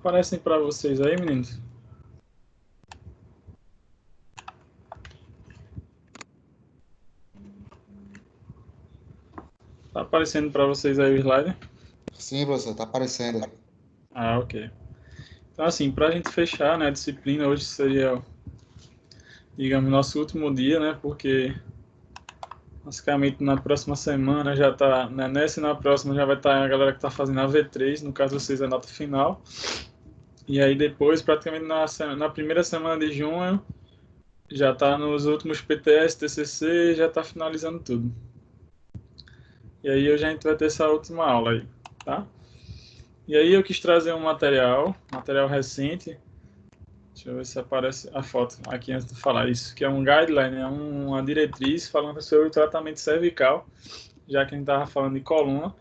Aparecem para vocês aí, meninos? Tá aparecendo para vocês aí o slide? Sim, professor, tá aparecendo. Ah, ok. Então, assim, para a gente fechar, né, a disciplina, hoje seria, digamos, nosso último dia, né, porque basicamente na próxima semana já tá, né, nessa e na próxima já vai estar a galera que está fazendo a V3, no caso vocês a nota final, e aí depois, praticamente na primeira semana de junho, já está nos últimos PTS, TCC, já está finalizando tudo. E aí hoje a gente vai ter essa última aula aí, tá? E aí eu quis trazer um material recente. Deixa eu ver se aparece a foto aqui antes de falar isso, que é um guideline, é uma diretriz falando sobre o tratamento cervical, já que a gente estava falando de coluna.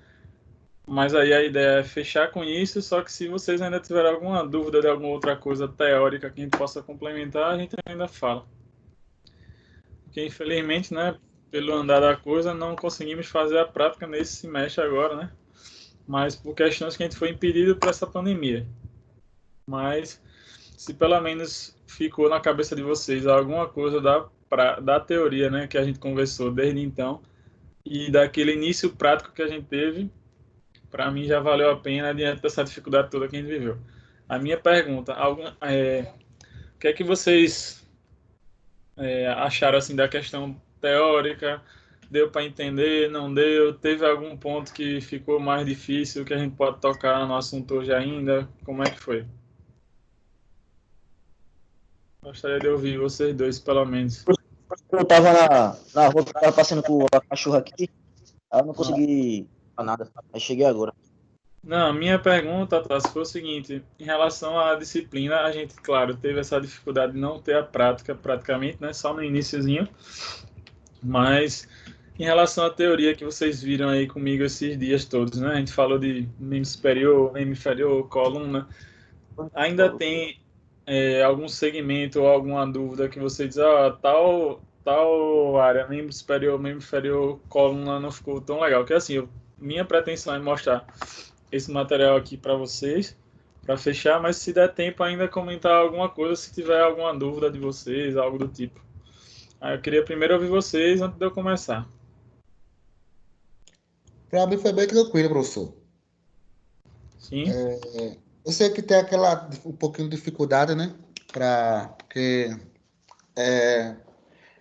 Mas aí a ideia é fechar com isso, só que se vocês ainda tiverem alguma dúvida de alguma outra coisa teórica que a gente possa complementar, a gente ainda fala. Porque infelizmente, né, pelo andar da coisa, não conseguimos fazer a prática nesse semestre agora, né? Mas por questões que a gente foi impedido por essa pandemia. Mas se pelo menos ficou na cabeça de vocês alguma coisa da teoria, né, que a gente conversou desde então, e daquele início prático que a gente teve, para mim já valeu a pena diante dessa dificuldade toda que a gente viveu. A minha pergunta, o que é que vocês acharam assim da questão teórica? Deu para entender? Não deu? Teve algum ponto que ficou mais difícil que a gente pode tocar no assunto hoje ainda? Como é que foi? Gostaria de ouvir vocês dois, pelo menos. Eu tava na rua, tava passando com a cachorra aqui, aí eu não consegui falar nada. Aí cheguei agora. Não, a minha pergunta, Tassi, foi o seguinte: em relação à disciplina, a gente, claro, teve essa dificuldade de não ter a prática praticamente, né, só no iniciozinho, mas em relação à teoria que vocês viram aí comigo esses dias todos, né, a gente falou de membro superior, membro inferior, coluna, ainda tem algum segmento ou alguma dúvida que você diz, tal área, membro superior, membro inferior, coluna não ficou tão legal, que assim, minha pretensão é mostrar esse material aqui para vocês, para fechar, mas se der tempo ainda comentar alguma coisa, se tiver alguma dúvida de vocês, algo do tipo. Aí eu queria primeiro ouvir vocês antes de eu começar. Para mim foi bem tranquilo, professor. Sim? Eu sei que tem um pouquinho de dificuldade, né? Porque é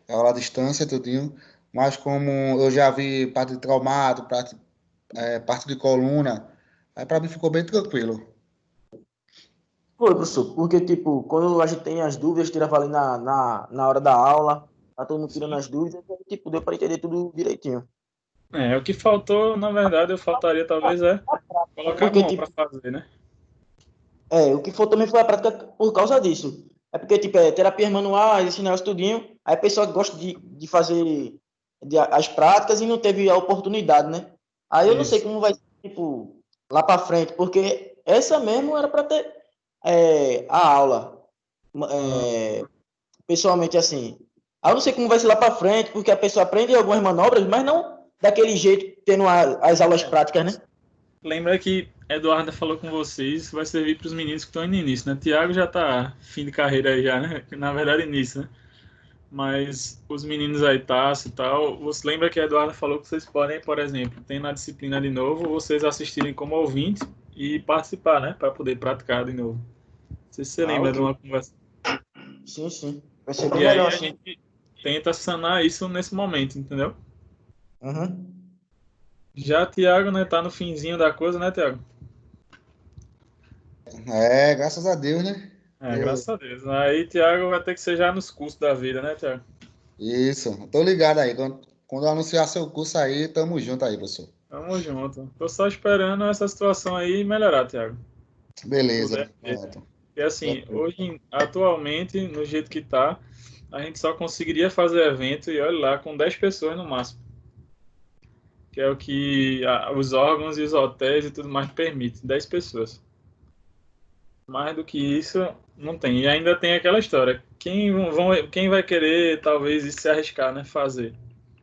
aula à distância, tudinho. Mas como eu já vi parte de traumado, parte de coluna, aí para mim ficou bem tranquilo. Foi, professor, porque, tipo, quando a gente tem as dúvidas, tirava ali na hora da aula, tá todo mundo tirando Sim. as dúvidas, então, tipo, deu para entender tudo direitinho. O que faltou, na verdade, eu faltaria talvez colocar a Porque, mão para tipo, fazer, né? o que foi também foi a prática por causa disso. É porque, tipo, terapias manuais, esse negócio tudinho, aí a pessoa gosta de fazer as práticas e não teve a oportunidade, né? Aí eu não sei Isso. como vai ser, tipo, lá para frente, porque essa mesmo era para ter a aula, pessoalmente assim. Aí eu não sei como vai ser lá para frente, porque a pessoa aprende algumas manobras, mas não daquele jeito, tendo as aulas práticas, né? Lembra que Eduardo falou com vocês, vai servir para os meninos que estão no início, né? Tiago já está fim de carreira aí já, né? Na verdade, início, né? Mas os meninos aí, Tassi e tal, você lembra que a Eduarda falou que vocês podem, por exemplo, tendo a disciplina de novo, vocês assistirem como ouvinte e participar, né? Para poder praticar de novo. Não sei se você Ah, lembra de ok. uma conversa. Sim, sim. Vai ser bem E aí melhor a assim. gente tenta sanar isso nesse momento, entendeu? Uhum. Já Tiago, né, tá no finzinho da coisa, né, Tiago? Graças a Deus, né? Graças a Deus. Aí Tiago vai ter que ser já nos cursos da vida, né, Tiago? Isso, tô ligado aí. Quando eu anunciar seu curso aí, tamo junto aí, professor. Tamo junto. Tô só esperando essa situação aí melhorar, Tiago. Se Beleza, puder. pronto. E assim, hoje, atualmente, no jeito que tá, a gente só conseguiria fazer evento, e olha lá, com 10 pessoas no máximo. Que é o que os órgãos e os hotéis e tudo mais permitem, 10 pessoas. Mais do que isso, não tem. E ainda tem aquela história. Quem vai querer, talvez, se arriscar, né? Fazer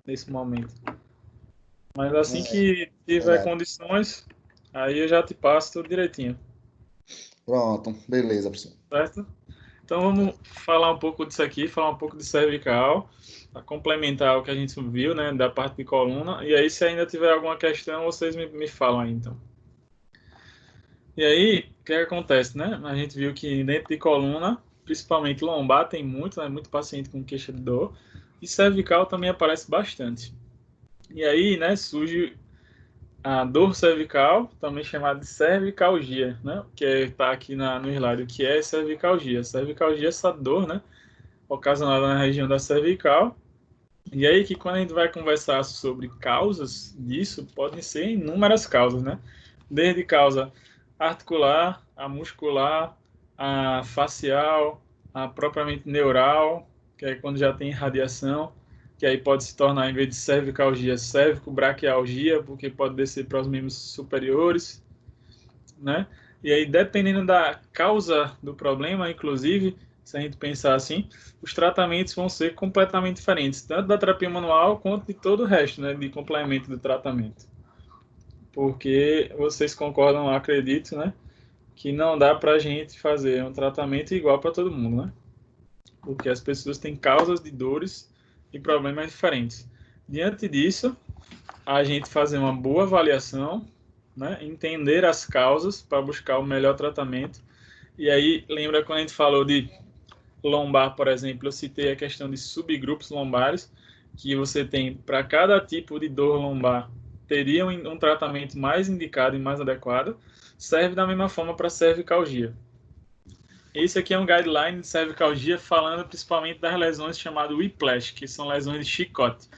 nesse momento. Mas assim É, que tiver verdade. condições, aí eu já te passo tudo direitinho. Pronto, beleza, professor. Certo? Então vamos falar um pouco disso aqui, falar um pouco de cervical, para complementar o que a gente viu, né, da parte de coluna. E aí, se ainda tiver alguma questão, vocês me falam aí, então. E aí, o que acontece, né? A gente viu que dentro de coluna, principalmente lombar, tem muito, né, muito paciente com queixa de dor. E cervical também aparece bastante. E aí, né, surge a dor cervical, também chamada de cervicalgia, né? Que está aqui no slide, o que é cervicalgia. Cervicalgia é essa dor, né? Ocasionada na região da cervical. E aí que quando a gente vai conversar sobre causas disso, podem ser inúmeras causas, né? Desde causa articular, a muscular, a facial, a propriamente neural, que é quando já tem radiação, que aí pode se tornar, em vez de cervicalgia, cervicobraquialgia, porque pode descer para os membros superiores, né? E aí, dependendo da causa do problema, inclusive, se a gente pensar assim, os tratamentos vão ser completamente diferentes, tanto da terapia manual quanto de todo o resto, né, de complemento do tratamento. Porque vocês concordam, acredito, né, que não dá para a gente fazer um tratamento igual para todo mundo, né? Porque as pessoas têm causas de dores e problemas diferentes. Diante disso, a gente fazer uma boa avaliação, né, entender as causas para buscar o melhor tratamento. E aí, lembra quando a gente falou de lombar, por exemplo, eu citei a questão de subgrupos lombares, que você tem para cada tipo de dor lombar, teria um tratamento mais indicado e mais adequado, serve da mesma forma para cervicalgia. Esse aqui é um guideline de cervicalgia falando principalmente das lesões chamadas whiplash, que são lesões de chicote.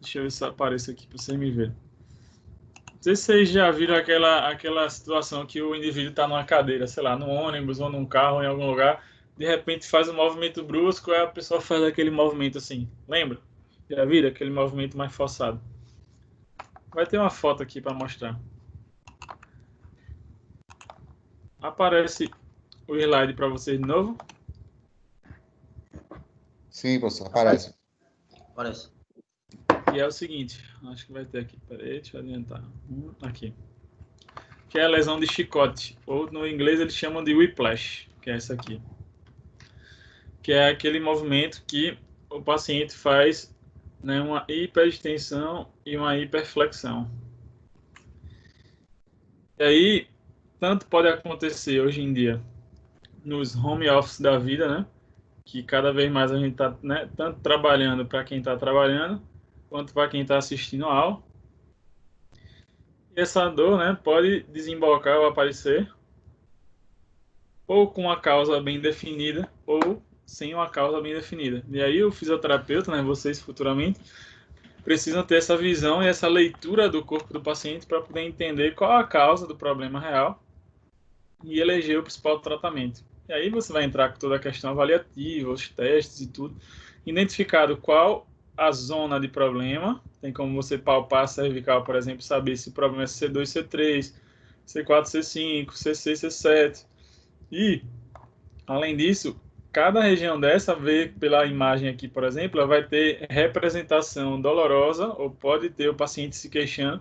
Deixa eu ver se aparece aqui para você me ver. Não sei se vocês já viram aquela situação que o indivíduo está numa cadeira, sei lá, no ônibus ou num carro, em algum lugar, de repente faz um movimento brusco, aí a pessoa faz aquele movimento assim. Lembra? Já viram aquele movimento mais forçado? Vai ter uma foto aqui para mostrar. Aparece o slide para vocês de novo? Sim, professor, aparece. Parece. E é o seguinte, acho que vai ter aqui, peraí, deixa eu adiantar. Aqui. Que é a lesão de chicote, ou no inglês eles chamam de whiplash, que é essa aqui. Que é aquele movimento que o paciente faz, né, uma hiperextensão e uma hiperflexão. E aí, tanto pode acontecer hoje em dia nos home office da vida, né, que cada vez mais a gente está, né, tanto trabalhando para quem está trabalhando, quanto para quem está assistindo a aula. E essa dor, né, pode desembocar ou aparecer ou com uma causa bem definida ou sem uma causa bem definida. E aí o fisioterapeuta, né, vocês futuramente, precisam ter essa visão e essa leitura do corpo do paciente para poder entender qual a causa do problema real e eleger o principal tratamento. E aí você vai entrar com toda a questão avaliativa, os testes e tudo, identificado qual a zona de problema, tem como você palpar a cervical, por exemplo, saber se o problema é C2, C3, C4, C5, C6, C7. E, além disso, cada região dessa, vê pela imagem aqui, por exemplo, ela vai ter representação dolorosa, ou pode ter o paciente se queixando,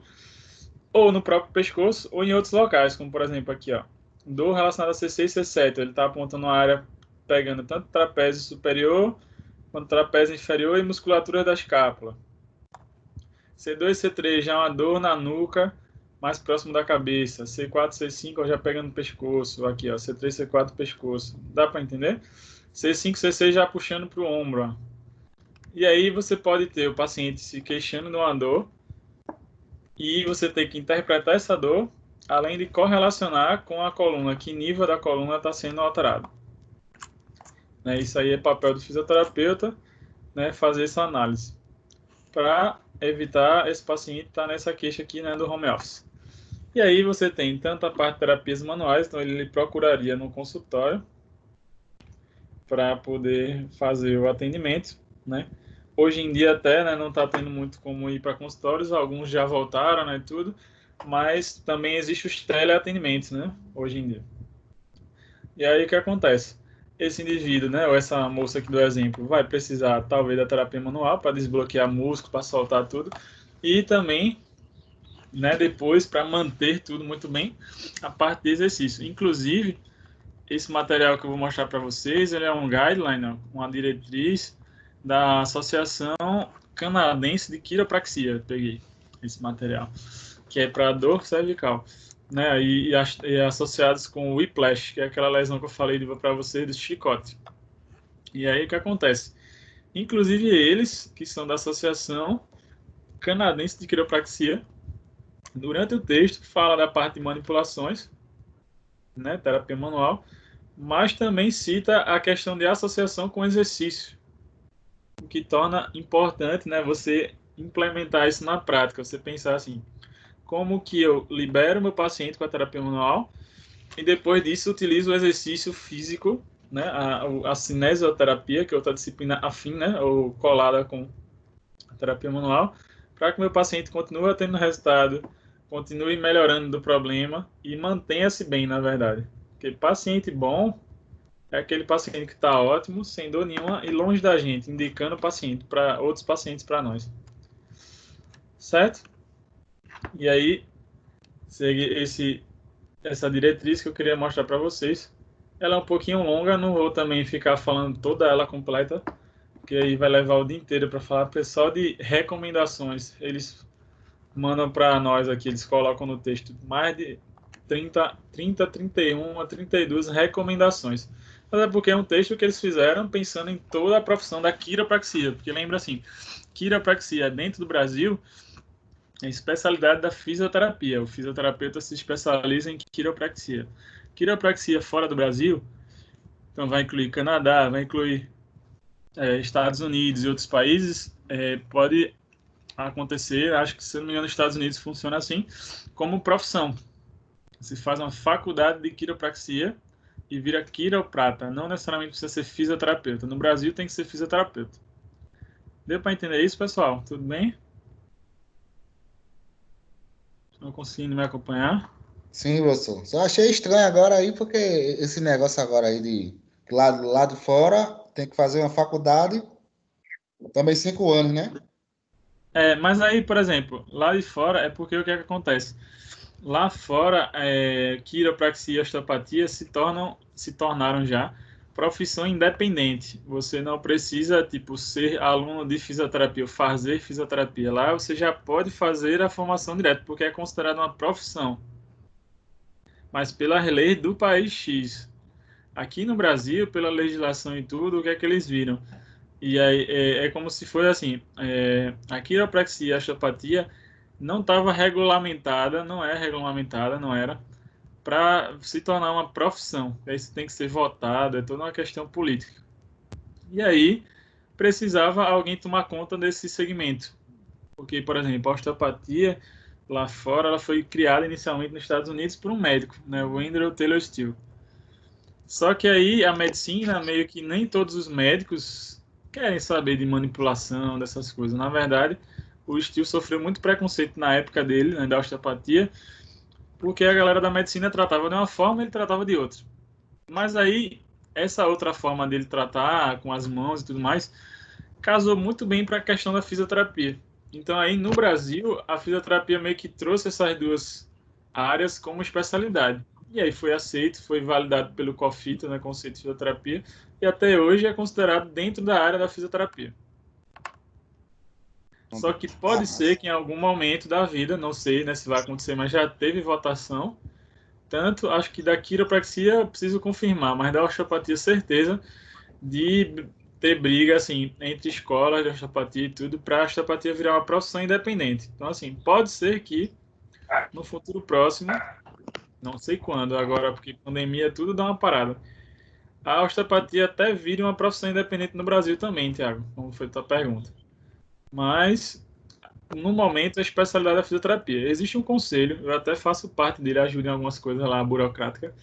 ou no próprio pescoço, ou em outros locais, como por exemplo aqui, ó, dor relacionada a C6 e C7, ele está apontando uma área pegando tanto trapézio superior, quanto trapézio inferior e musculatura da escápula. C2 e C3 já é uma dor na nuca, mais próximo da cabeça. C4, C5 já pegando no pescoço. Aqui, ó, C3, C4, pescoço. Dá para entender? C5, C6 já puxando para o ombro. Ó. E aí você pode ter o paciente se queixando de uma dor e você tem que interpretar essa dor, além de correlacionar com a coluna, que nível da coluna está sendo alterado. Né, isso aí é papel do fisioterapeuta, né, fazer essa análise para evitar esse paciente estar nessa queixa aqui, né, do home office. E aí você tem tanto a parte de terapias manuais, então ele procuraria no consultório para poder fazer o atendimento, né? Hoje em dia até, né, não está tendo muito como ir para consultórios, alguns já voltaram, né, tudo, mas também existe os teleatendimentos, né, hoje em dia. E aí o que acontece? Esse indivíduo, né, ou essa moça aqui do exemplo, vai precisar talvez da terapia manual para desbloquear músculo, para soltar tudo, e também né, depois para manter tudo muito bem a parte de exercício. Inclusive, esse material que eu vou mostrar para vocês, ele é um guideline, uma diretriz da Associação Canadense de Quiropraxia. Peguei esse material, que é para dor cervical, né, e associados com o whiplash, que é aquela lesão que eu falei para vocês do chicote. E aí o que acontece? Inclusive eles, que são da Associação Canadense de Quiropraxia, durante o texto fala da parte de manipulações, né, terapia manual, mas também cita a questão de associação com exercício, o que torna importante, né, você implementar isso na prática, você pensar assim, como que eu libero meu paciente com a terapia manual e depois disso utilizo o exercício físico, né, a cinesioterapia, que é outra disciplina afim, né, ou colada com a terapia manual, para que meu paciente continue tendo resultado, continue melhorando do problema e mantenha-se bem, na verdade. Porque paciente bom é aquele paciente que está ótimo, sem dor nenhuma e longe da gente, indicando o paciente para outros pacientes para nós. Certo? E aí, segue essa diretriz que eu queria mostrar para vocês. Ela é um pouquinho longa, não vou também ficar falando toda ela completa, porque aí vai levar o dia inteiro para falar. Pessoal de recomendações, eles mandam para nós aqui, eles colocam no texto mais de 31, 32 recomendações. Mas é porque é um texto que eles fizeram pensando em toda a profissão da quiropraxia, porque lembra assim, quiropraxia dentro do Brasil é especialidade da fisioterapia. O fisioterapeuta se especializa em quiropraxia. Quiropraxia fora do Brasil, então vai incluir Canadá, vai incluir Estados Unidos e outros países, pode acontecer, acho que, se não me engano, nos Estados Unidos funciona assim, como profissão. Você faz uma faculdade de quiropraxia e vira quiroprata. Não necessariamente precisa ser fisioterapeuta. No Brasil tem que ser fisioterapeuta. Deu para entender isso, pessoal? Tudo bem? Estão conseguindo me acompanhar? Sim, professor. Só achei estranho agora aí, porque esse negócio agora aí de lá de fora tem que fazer uma faculdade, também 5 anos, né? Mas aí, por exemplo, lá de fora é porque o que é que acontece? Lá fora, quiropraxia e osteopatia se tornaram já profissão independente. Você não precisa, tipo, ser aluno de fisioterapia ou fazer fisioterapia. Lá você já pode fazer a formação direta, porque é considerada uma profissão. Mas pela lei do país X. Aqui no Brasil, pela legislação e tudo, o que é que eles viram? E aí é como se fosse assim, a quiropraxia e a osteopatia não estava regulamentada, não é regulamentada, não era, para se tornar uma profissão. Isso tem que ser votado, é toda uma questão política. E aí precisava alguém tomar conta desse segmento. Porque, por exemplo, a osteopatia lá fora, ela foi criada inicialmente nos Estados Unidos por um médico, né, o Andrew Taylor Still. Só que aí a medicina, meio que nem todos os médicos querem saber de manipulação, dessas coisas. Na verdade, o Still sofreu muito preconceito na época dele, né, da osteopatia, porque a galera da medicina tratava de uma forma e ele tratava de outra. Mas aí, essa outra forma dele tratar, com as mãos e tudo mais, casou muito bem para a questão da fisioterapia. Então aí, no Brasil, a fisioterapia meio que trouxe essas duas áreas como especialidade. E aí foi aceito, foi validado pelo COFIT, né, Conceito de Fisioterapia, e até hoje é considerado dentro da área da fisioterapia. Só que pode ser que em algum momento da vida, não sei, né, se vai acontecer, mas já teve votação. Tanto, acho que da quiropraxia eu preciso confirmar, mas da osteopatia, certeza, de ter briga, assim, entre escolas de osteopatia e tudo, para a osteopatia virar uma profissão independente. Então, assim, pode ser que no futuro próximo, não sei quando, agora, porque pandemia tudo dá uma parada, a osteopatia até vire uma profissão independente no Brasil também, Thiago, como foi a tua pergunta. Mas, no momento, a especialidade é a fisioterapia. Existe um conselho, eu até faço parte dele, ajudo em algumas coisas lá, burocrática,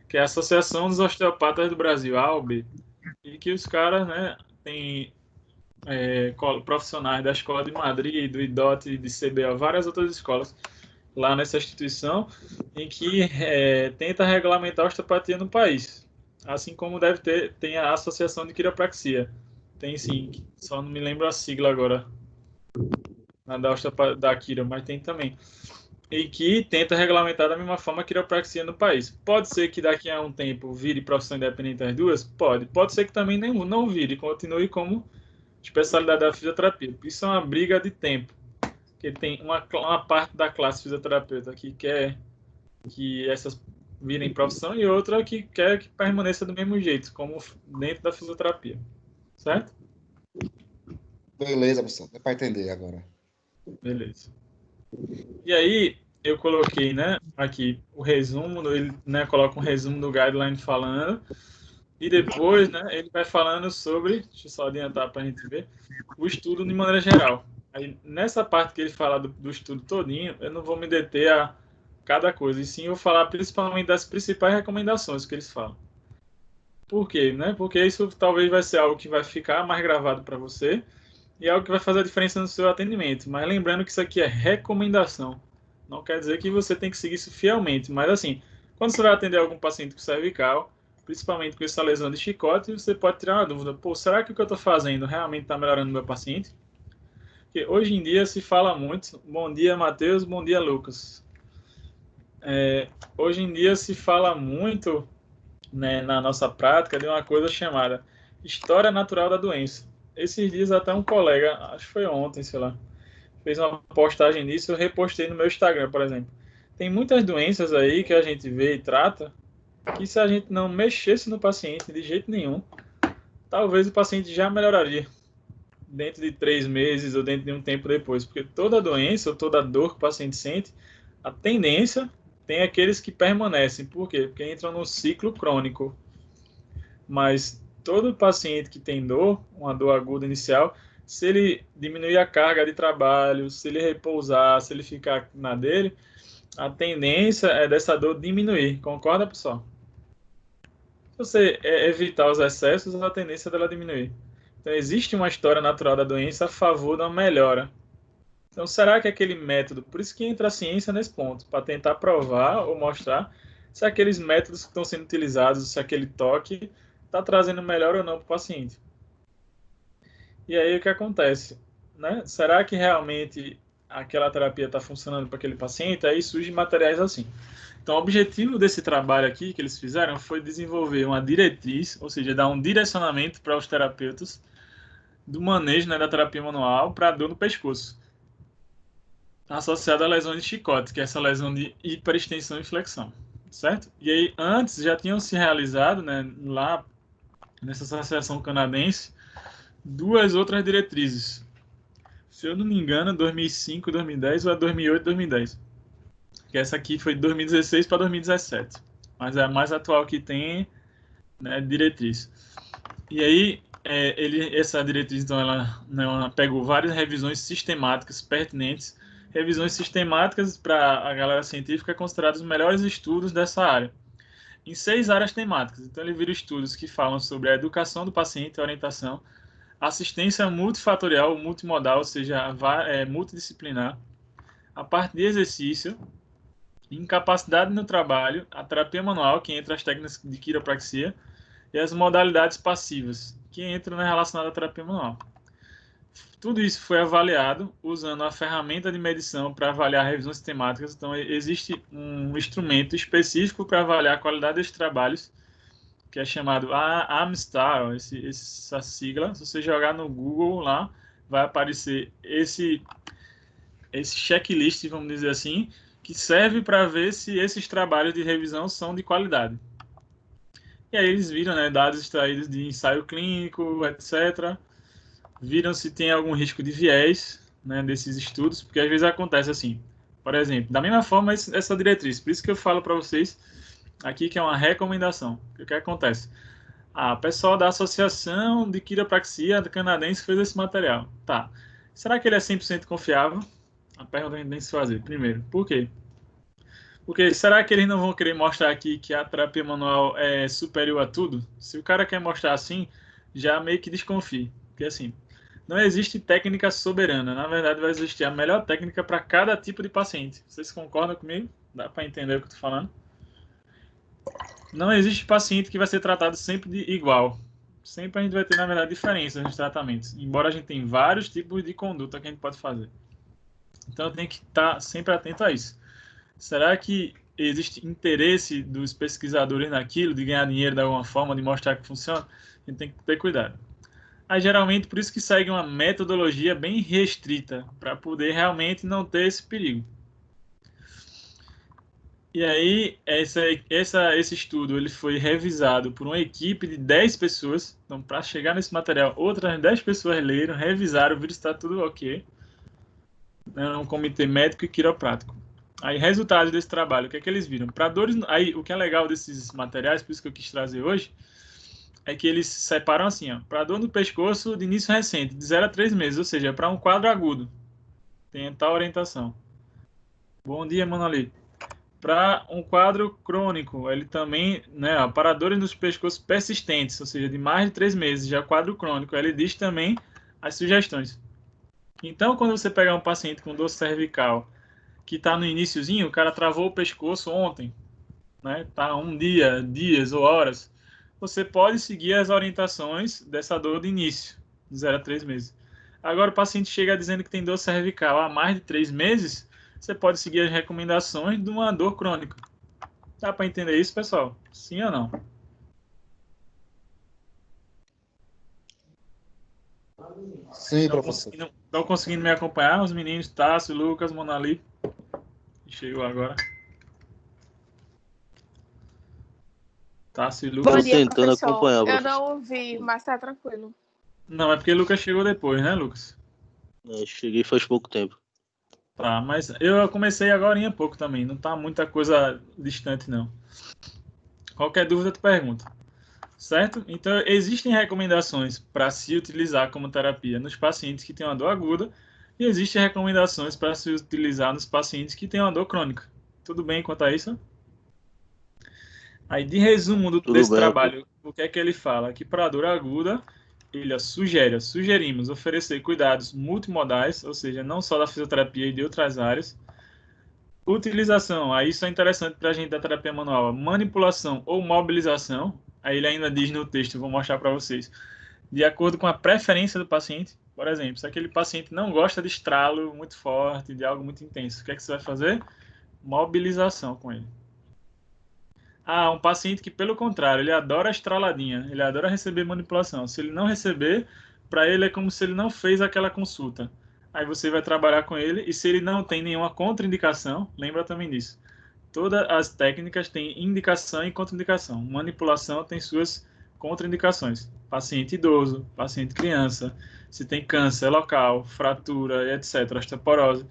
que é a Associação dos Osteopatas do Brasil, a AOB, e que os caras, né, têm profissionais da Escola de Madrid, do IDOT, de CBO, várias outras escolas lá nessa instituição, em que tenta regulamentar a osteopatia no país. Assim como tem a Associação de Quiropraxia. Tem sim, só não me lembro a sigla agora, da Quiro, mas tem também. e que tenta regulamentar da mesma forma a quiropraxia no país. Pode ser que daqui a um tempo vire profissão independente as duas? Pode. Pode ser que também não vire, continue como especialidade da fisioterapia. Isso é uma briga de tempo. Porque tem uma parte da classe fisioterapeuta que quer que essas virem profissão e outra que quer que permaneça do mesmo jeito, como dentro da fisioterapia. Certo? Beleza, professor. Dá para entender agora. Beleza. E aí, eu coloquei, né, aqui o resumo, ele, né, coloca um resumo do guideline falando, e depois, né, ele vai falando sobre, deixa eu só adiantar para a gente ver, o estudo de maneira geral. Aí, nessa parte que ele fala do estudo todinho, eu não vou me deter a cada coisa, e sim eu vou falar principalmente das principais recomendações que eles falam. Por quê? Né? Porque isso talvez vai ser algo que vai ficar mais gravado para você, e é algo que vai fazer a diferença no seu atendimento. Mas lembrando que isso aqui é recomendação. Não quer dizer que você tem que seguir isso fielmente. Mas assim, quando você vai atender algum paciente com cervical, principalmente com essa lesão de chicote, você pode tirar uma dúvida. Pô, será que o que eu estou fazendo realmente está melhorando o meu paciente? Porque hoje em dia se fala muito. Bom dia, Matheus. Bom dia, Lucas. Hoje em dia se fala muito, né, na nossa prática de uma coisa chamada história natural da doença. Esses dias até um colega, acho que foi ontem, sei lá, fez uma postagem disso, eu repostei no meu Instagram, por exemplo. Tem muitas doenças aí que a gente vê e trata, que se a gente não mexesse no paciente de jeito nenhum, talvez o paciente já melhoraria dentro de 3 meses ou dentro de um tempo depois, porque toda doença ou toda dor que o paciente sente, a tendência tem aqueles que permanecem. Por quê? Porque entram no ciclo crônico. Mas todo paciente que tem dor, uma dor aguda inicial, se ele diminuir a carga de trabalho, se ele repousar, se ele ficar na dele, a tendência é dessa dor diminuir. Concorda, pessoal? Se você evitar os excessos, a tendência dela diminuir. Então, existe uma história natural da doença a favor da melhora. Então, será que aquele método, por isso que entra a ciência nesse ponto, para tentar provar ou mostrar se aqueles métodos que estão sendo utilizados, se aquele toque está trazendo melhor ou não para o paciente. E aí o que acontece? Né? Será que realmente aquela terapia está funcionando para aquele paciente? Aí surgem materiais assim. Então, o objetivo desse trabalho aqui que eles fizeram foi desenvolver uma diretriz, ou seja, dar um direcionamento para os terapeutas do manejo, né, da terapia manual para dor no pescoço, associada à lesão de chicote, que é essa lesão de hiperextensão e flexão, certo? E aí, antes já tinham se realizado, né, lá nessa associação canadense, 2 outras diretrizes. Se eu não me engano, 2005, 2010 ou 2008, 2010. Que essa aqui foi de 2016 para 2017. Mas é a mais atual que tem, né, diretriz. E aí, essa diretriz, então, ela pegou várias revisões sistemáticas pertinentes. Revisões sistemáticas, para a galera científica, consideradas os melhores estudos dessa área. Em 6 áreas temáticas. Então, ele vira estudos que falam sobre a educação do paciente, a orientação, assistência multifatorial, multimodal, ou seja, multidisciplinar, a parte de exercício, incapacidade no trabalho, a terapia manual, que entra as técnicas de quiropraxia, e as modalidades passivas, que entram relacionadas à terapia manual. Tudo isso foi avaliado usando a ferramenta de medição para avaliar revisões sistemáticas. Então, existe um instrumento específico para avaliar a qualidade desses trabalhos, que é chamado AMSTAR, essa sigla. Se você jogar no Google lá, vai aparecer esse checklist, vamos dizer assim, que serve para ver se esses trabalhos de revisão são de qualidade. E aí eles viram, né, dados extraídos de ensaio clínico, etc. Viram se tem algum risco de viés, né, desses estudos, porque às vezes acontece assim. Por exemplo, da mesma forma essa diretriz, por isso que eu falo para vocês aqui que é uma recomendação. O que acontece? O pessoal da Associação de Quiropraxia Canadense fez esse material. Tá. Será que ele é 100% confiável? A pergunta que a gente tem que se fazer. Primeiro, por quê? Porque será que eles não vão querer mostrar aqui que a terapia manual é superior a tudo? Se o cara quer mostrar assim, já meio que desconfie. Porque assim, não existe técnica soberana. Na verdade, vai existir a melhor técnica para cada tipo de paciente. Vocês concordam comigo? Dá para entender o que eu estou falando? Não existe paciente que vai ser tratado sempre de igual. Sempre a gente vai ter, na verdade, diferenças nos tratamentos. Embora a gente tenha vários tipos de conduta que a gente pode fazer. Então, tem que estar sempre atento a isso. Será que existe interesse dos pesquisadores naquilo, de ganhar dinheiro de alguma forma, de mostrar que funciona? A gente tem que ter cuidado. Aí, geralmente, por isso que segue uma metodologia bem restrita, para poder realmente não ter esse perigo. E aí, esse estudo ele foi revisado por uma equipe de 10 pessoas. Então, para chegar nesse material, outras 10 pessoas leram, revisaram, viram se está tudo ok. É um comitê médico e quiroprático. Aí, resultado desse trabalho, o que é que eles viram? Para dores, aí, o que é legal desses materiais, por isso que eu quis trazer hoje, é que eles separam assim, ó, para dor no pescoço de início recente, de 0 a 3 meses, ou seja, para um quadro agudo. Tem tal orientação. Bom dia, Manoli. Para um quadro crônico, ele também, né, para dores nos pescoços persistentes, ou seja, de mais de 3 meses, já quadro crônico, ele diz também as sugestões. Então, quando você pegar um paciente com dor cervical que está no iniciozinho, o cara travou o pescoço ontem, né, tá um dia, dias ou horas, você pode seguir as orientações dessa dor de início, de 0 a 3 meses. Agora, o paciente chega dizendo que tem dor cervical há mais de 3 meses, você pode seguir as recomendações de uma dor crônica. Dá para entender isso, pessoal? Sim ou não? Sim, professor. Estão conseguindo me acompanhar? Os meninos, Tássio, Lucas, Monali. Chegou agora. Tássio e Bom Lucas. dia, tentando professor. acompanhar, Eu professor. não ouvi, mas tá tranquilo. Não, é porque Lucas chegou depois, né, Lucas? Cheguei faz pouco tempo. Tá, mas eu comecei agora em pouco também. Não tá muita coisa distante, não. Qualquer dúvida, tu pergunta. Certo? Então, existem recomendações para se utilizar como terapia nos pacientes que têm uma dor aguda e existem recomendações para se utilizar nos pacientes que têm uma dor crônica. Tudo bem quanto a isso? Aí, de resumo desse trabalho, o que é que ele fala? Que para a dor aguda, ele sugerimos oferecer cuidados multimodais, ou seja, não só da fisioterapia e de outras áreas. Utilização, aí isso é interessante para a gente da terapia manual, manipulação ou mobilização, aí ele ainda diz no texto, vou mostrar para vocês, de acordo com a preferência do paciente. Por exemplo, se aquele paciente não gosta de estralo muito forte, de algo muito intenso, o que é que você vai fazer? Mobilização com ele. Ah, um paciente que, pelo contrário, ele adora a estraladinha, ele adora receber manipulação. Se ele não receber, para ele é como se ele não fez aquela consulta. Aí você vai trabalhar com ele, e se ele não tem nenhuma contraindicação, lembra também disso. Todas as técnicas têm indicação e contraindicação. Manipulação tem suas contraindicações. Paciente idoso, paciente criança, se tem câncer local, fratura, etc., osteoporose.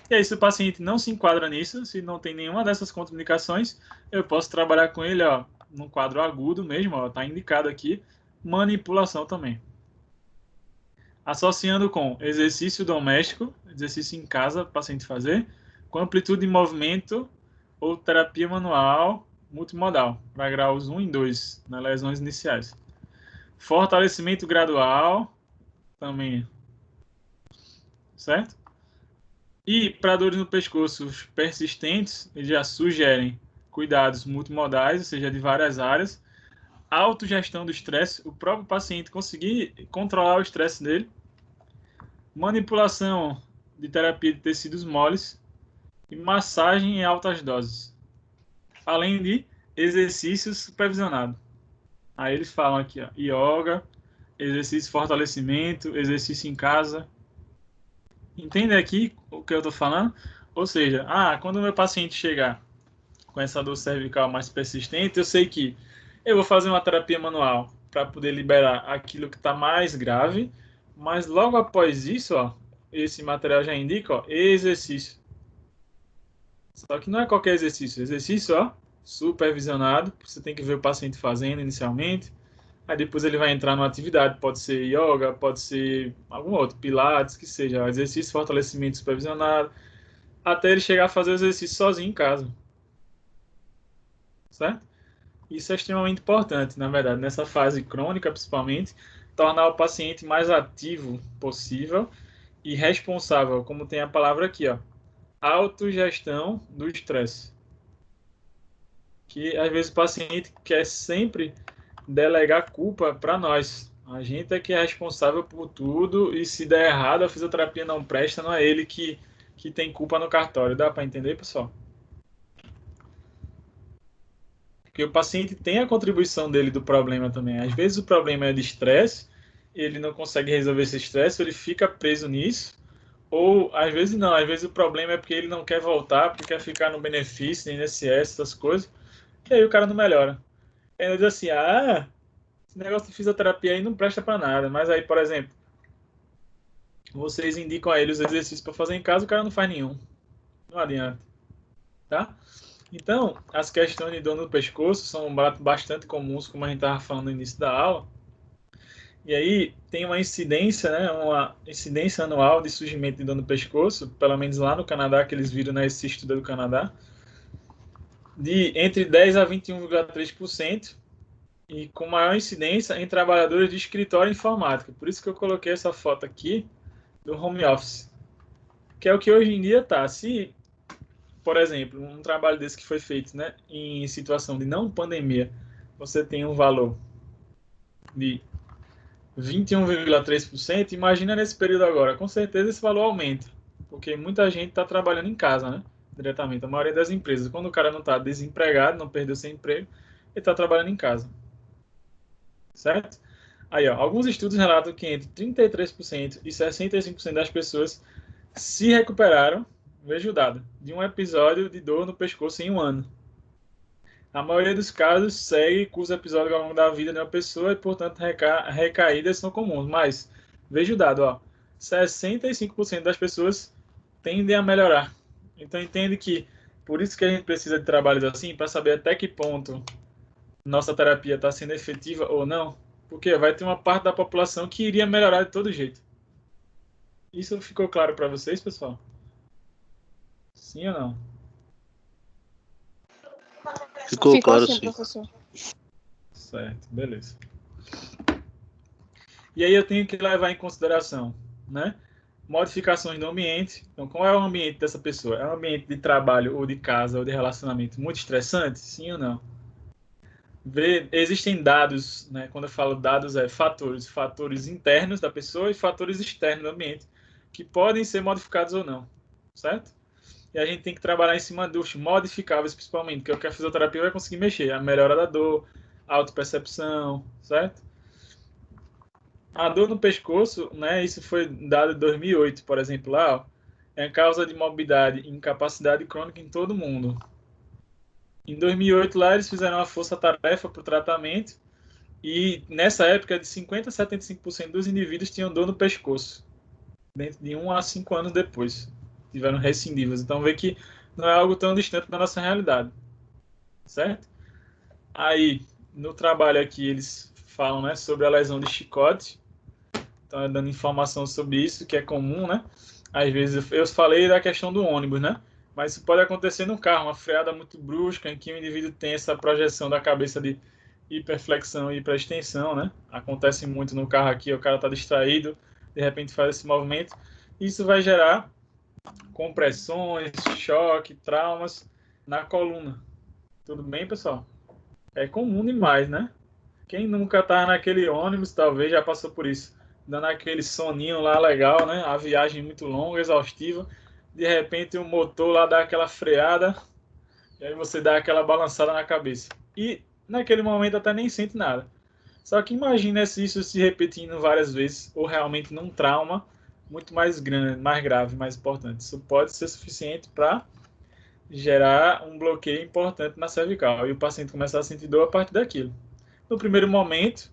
E aí, se o paciente não se enquadra nisso, se não tem nenhuma dessas contraindicações, eu posso trabalhar com ele, ó, num quadro agudo mesmo, ó, tá indicado aqui, manipulação também. Associando com exercício doméstico, exercício em casa, para o paciente fazer, com amplitude de movimento ou terapia manual multimodal, para graus 1 e 2, nas lesões iniciais. Fortalecimento gradual, também, certo? E para dores no pescoço persistentes, eles já sugerem cuidados multimodais, ou seja, de várias áreas, autogestão do estresse, o próprio paciente conseguir controlar o estresse dele, manipulação de terapia de tecidos moles e massagem em altas doses, além de exercícios supervisionados. Aí eles falam aqui, ó, yoga, exercício de fortalecimento, exercício em casa. Entende aqui o que eu estou falando? Ou seja, quando o meu paciente chegar com essa dor cervical mais persistente, eu sei que eu vou fazer uma terapia manual para poder liberar aquilo que está mais grave, mas logo após isso, ó, esse material já indica, ó, exercício. Só que não é qualquer exercício. Exercício, ó, supervisionado. Você tem que ver o paciente fazendo inicialmente. Aí depois ele vai entrar numa atividade. Pode ser yoga, pode ser algum outro, pilates, que seja. Exercício, fortalecimento supervisionado. Até ele chegar a fazer o exercício sozinho em casa. Certo? Isso é extremamente importante, na verdade, nessa fase crônica, principalmente, tornar o paciente mais ativo possível e responsável, como tem a palavra aqui, ó, autogestão do estresse. Que às vezes o paciente quer sempre delegar culpa para nós. A gente é que é responsável por tudo e se der errado, a fisioterapia não presta, não é ele que tem culpa no cartório. Dá para entender, pessoal? Porque o paciente tem a contribuição dele do problema também. Às vezes o problema é de estresse, ele não consegue resolver esse estresse, ele fica preso nisso, ou às vezes não, às vezes o problema é porque ele não quer voltar, porque quer ficar no benefício, no INSS, essas coisas, e aí o cara não melhora. Aí ele diz assim, esse negócio de fisioterapia aí não presta para nada, mas aí, por exemplo, vocês indicam a ele os exercícios para fazer em casa, o cara não faz nenhum. Não adianta, tá? Então, as questões de dor no pescoço são bastante comuns, como a gente estava falando no início da aula. E aí tem uma incidência, né, uma incidência anual de surgimento de dor no pescoço, pelo menos lá no Canadá, que eles viram nesse estudo do Canadá, de entre 10 a 21,3%, e com maior incidência em trabalhadores de escritório informática. Por isso que eu coloquei essa foto aqui do home office, que é o que hoje em dia está. Se, por exemplo, um trabalho desse que foi feito, né, em situação de não pandemia, você tem um valor de 21,3%, imagina nesse período agora, com certeza esse valor aumenta, porque muita gente está trabalhando em casa, né, diretamente, a maioria das empresas. Quando o cara não está desempregado, não perdeu seu emprego, ele está trabalhando em casa, certo? Aí, ó, alguns estudos relatam que entre 33% e 65% das pessoas se recuperaram, veja o dado, de um episódio de dor no pescoço em um ano. A maioria dos casos segue com os episódios ao longo da vida de uma pessoa e, portanto, recaídas são comuns. Mas, veja o dado, ó, 65% das pessoas tendem a melhorar. Então, entende que por isso que a gente precisa de trabalhos assim, para saber até que ponto nossa terapia está sendo efetiva ou não, porque vai ter uma parte da população que iria melhorar de todo jeito. Isso ficou claro para vocês, pessoal? Sim ou não? Ficou claro, sim, sim. professor. Certo, beleza. E aí eu tenho que levar em consideração, né, modificações no ambiente. Então, qual é o ambiente dessa pessoa? É um ambiente de trabalho ou de casa ou de relacionamento muito estressante? Sim ou não? Existem dados, né, quando eu falo dados, fatores internos da pessoa e fatores externos do ambiente, que podem ser modificados ou não, certo? E a gente tem que trabalhar em cima dos modificáveis, principalmente, que é o que a fisioterapia vai conseguir mexer. A melhora da dor, a autopercepção, certo? A dor no pescoço, né, isso foi dado em 2008, por exemplo, lá, ó, é causa de morbidade e incapacidade crônica em todo mundo. Em 2008, lá, eles fizeram uma força-tarefa para o tratamento e, nessa época, de 50% a 75% dos indivíduos tinham dor no pescoço, dentro de 1 a 5 anos depois. Tiveram recidivas. Então, vê que não é algo tão distante da nossa realidade, certo? Aí, no trabalho aqui, eles falam, né, sobre a lesão de chicote. Então, dando informação sobre isso, que é comum, né? Às vezes, eu falei da questão do ônibus, né? Mas isso pode acontecer no carro, uma freada muito brusca, em que o indivíduo tem essa projeção da cabeça de hiperflexão e hiperextensão, né? Acontece muito no carro aqui, o cara está distraído, de repente faz esse movimento. Isso vai gerar compressões, choque, traumas na coluna. Tudo bem, pessoal? É comum demais, né? Quem nunca tá naquele ônibus, talvez já passou por isso, dando aquele soninho lá legal, né? A viagem muito longa, exaustiva. De repente o motor lá dá aquela freada e aí você dá aquela balançada na cabeça. E naquele momento até nem sente nada. Só que imagina se isso se repetindo várias vezes ou realmente num trauma muito mais grande, mais grave, mais importante. Isso pode ser suficiente para gerar um bloqueio importante na cervical e o paciente começar a sentir dor a partir daquilo. No primeiro momento,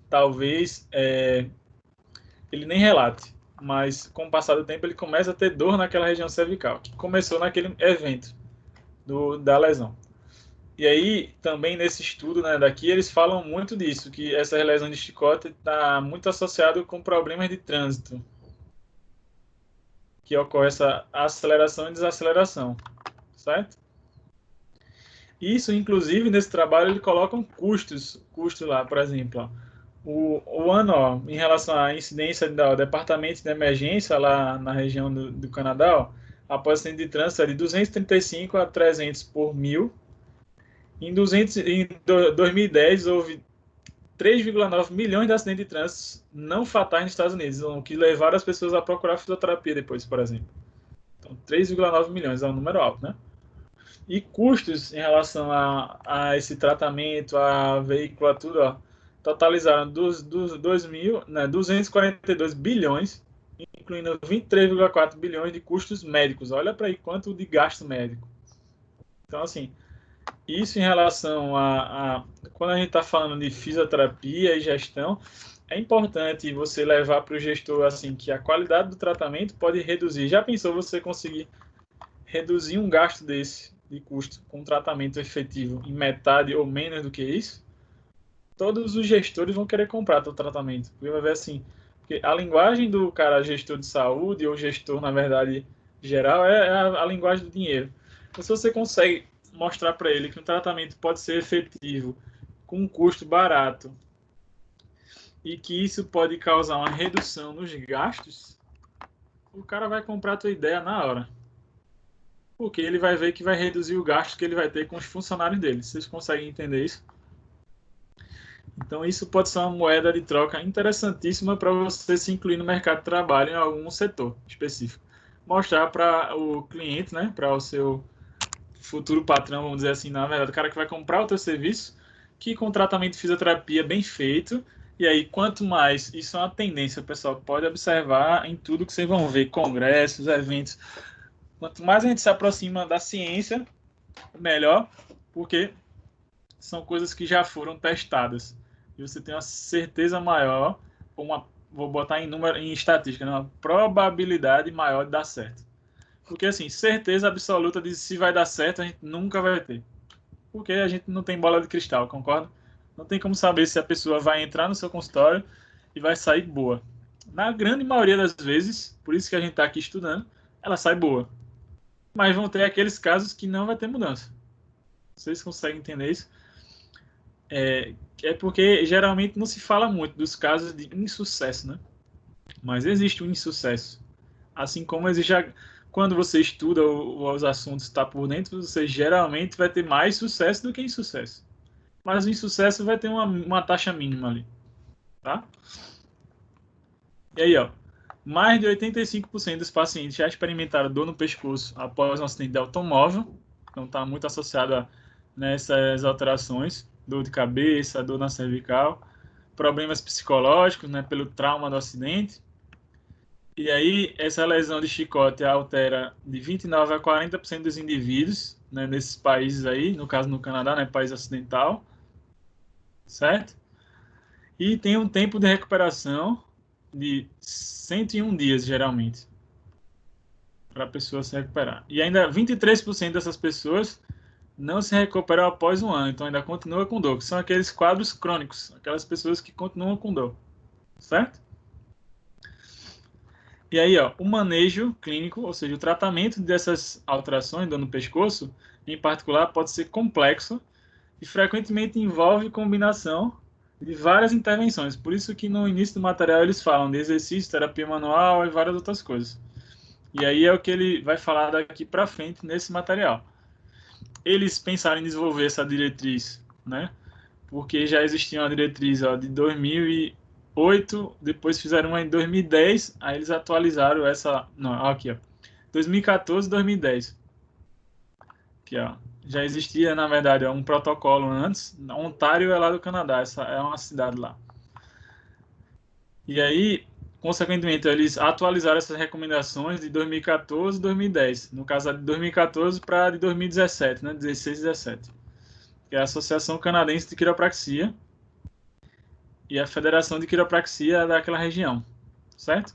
talvez ele nem relate, mas com o passar do tempo ele começa a ter dor naquela região cervical, que começou naquele evento da lesão. E aí, também nesse estudo, né, daqui, eles falam muito disso, que essa lesão de chicote está muito associado com problemas de trânsito, que ocorre essa aceleração e desaceleração, certo? Isso, inclusive, nesse trabalho, eles colocam custos lá, por exemplo, o ano, ó, em relação à incidência do departamento de emergência lá na região do Canadá, ó, após acidente de trânsito é de 235 a 300 por mil. Em 2010, houve 3,9 milhões de acidentes de trânsito não fatais nos Estados Unidos, o que levaram as pessoas a procurar fisioterapia depois, por exemplo. Então, 3,9 milhões é um número alto, né? E custos em relação a esse tratamento, a veiculatura, ó, totalizaram dos 242 bilhões, incluindo 23,4 bilhões de custos médicos. Olha para aí quanto de gasto médico. Então, assim, isso em relação quando a gente está falando de fisioterapia e gestão, é importante você levar para o gestor assim que a qualidade do tratamento pode reduzir. Já pensou você conseguir reduzir um gasto desse de custo com um tratamento efetivo em metade ou menos do que isso? Todos os gestores vão querer comprar teu tratamento. Porque vai ver assim, porque a linguagem do cara gestor de saúde ou gestor, na verdade, geral, é a linguagem do dinheiro. Então, se você consegue mostrar para ele que um tratamento pode ser efetivo com um custo barato e que isso pode causar uma redução nos gastos, o cara vai comprar a tua ideia na hora. Porque ele vai ver que vai reduzir o gasto que ele vai ter com os funcionários dele. Vocês conseguem entender isso? Então, isso pode ser uma moeda de troca interessantíssima para você se incluir no mercado de trabalho em algum setor específico. Mostrar para o cliente, né, para o seu futuro patrão, vamos dizer assim, na verdade, o cara que vai comprar o teu serviço, que com tratamento de fisioterapia bem feito, e aí quanto mais, isso é uma tendência, pessoal, pode observar em tudo que vocês vão ver, congressos, eventos, quanto mais a gente se aproxima da ciência, melhor, porque são coisas que já foram testadas. E você tem uma certeza maior, vou botar em número, em estatística, né? Uma probabilidade maior de dar certo. Porque, assim, certeza absoluta de se vai dar certo, a gente nunca vai ter. Porque a gente não tem bola de cristal, concorda? Não tem como saber se a pessoa vai entrar no seu consultório e vai sair boa. Na grande maioria das vezes, por isso que a gente está aqui estudando, ela sai boa. Mas vão ter aqueles casos que não vai ter mudança. Vocês conseguem entender isso? É porque geralmente não se fala muito dos casos de insucesso, né? Mas existe um insucesso. Assim como existe quando você estuda os assuntos, está por dentro, você geralmente vai ter mais sucesso do que insucesso. Mas o insucesso vai ter uma taxa mínima ali, tá? E aí, ó, mais de 85% dos pacientes já experimentaram dor no pescoço após um acidente de automóvel. Então está muito associado a nessas alterações, dor de cabeça, dor na cervical, problemas psicológicos, né, pelo trauma do acidente. E aí, essa lesão de chicote altera de 29% a 40% dos indivíduos, né, nesses países aí, no caso no Canadá, né, país ocidental, certo? E tem um tempo de recuperação de 101 dias, geralmente, para a pessoa se recuperar. E ainda 23% dessas pessoas não se recuperam após um ano, então ainda continua com dor, que são aqueles quadros crônicos, aquelas pessoas que continuam com dor, certo? E aí, ó, o manejo clínico, ou seja, o tratamento dessas alterações dor no pescoço, em particular, pode ser complexo e frequentemente envolve combinação de várias intervenções. Por isso que no início do material eles falam de exercício, terapia manual e várias outras coisas. E aí é o que ele vai falar daqui para frente nesse material. Eles pensaram em desenvolver essa diretriz, né? Porque já existia uma diretriz de 2008, depois fizeram uma em 2010, aí eles atualizaram essa, não, aqui, ó, 2014 e 2010. Aqui, ó, já existia, na verdade, um protocolo antes. Ontário é lá do Canadá, essa é uma cidade lá. E aí, consequentemente, eles atualizaram essas recomendações de 2014 e 2010. No caso, de 2014 para de 2017, né? 16 e 17. Que é a Associação Canadense de Quiropraxia e a Federação de Quiropraxia daquela região, certo?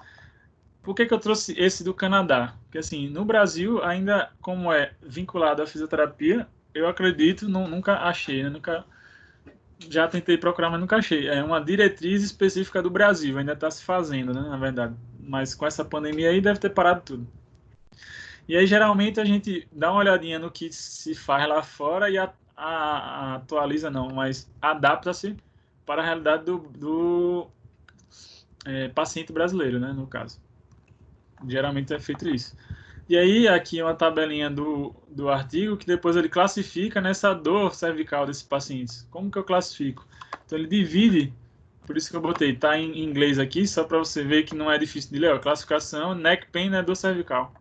Por que eu trouxe esse do Canadá? Porque, assim, no Brasil, ainda como é vinculado à fisioterapia, eu acredito, nunca achei, né? Já tentei procurar, mas nunca achei. É uma diretriz específica do Brasil, ainda está se fazendo, né, na verdade. Mas com essa pandemia aí deve ter parado tudo. E aí, geralmente, a gente dá uma olhadinha no que se faz lá fora e atualiza, não, mas adapta-se para a realidade do paciente brasileiro, né, no caso. Geralmente é feito isso. E aí, aqui é uma tabelinha do artigo que depois ele classifica nessa dor cervical desses pacientes. Como que eu classifico? Então, ele divide, por isso que eu botei, tá em inglês aqui, só para você ver que não é difícil de ler. Ó, classificação, neck pain é dor cervical.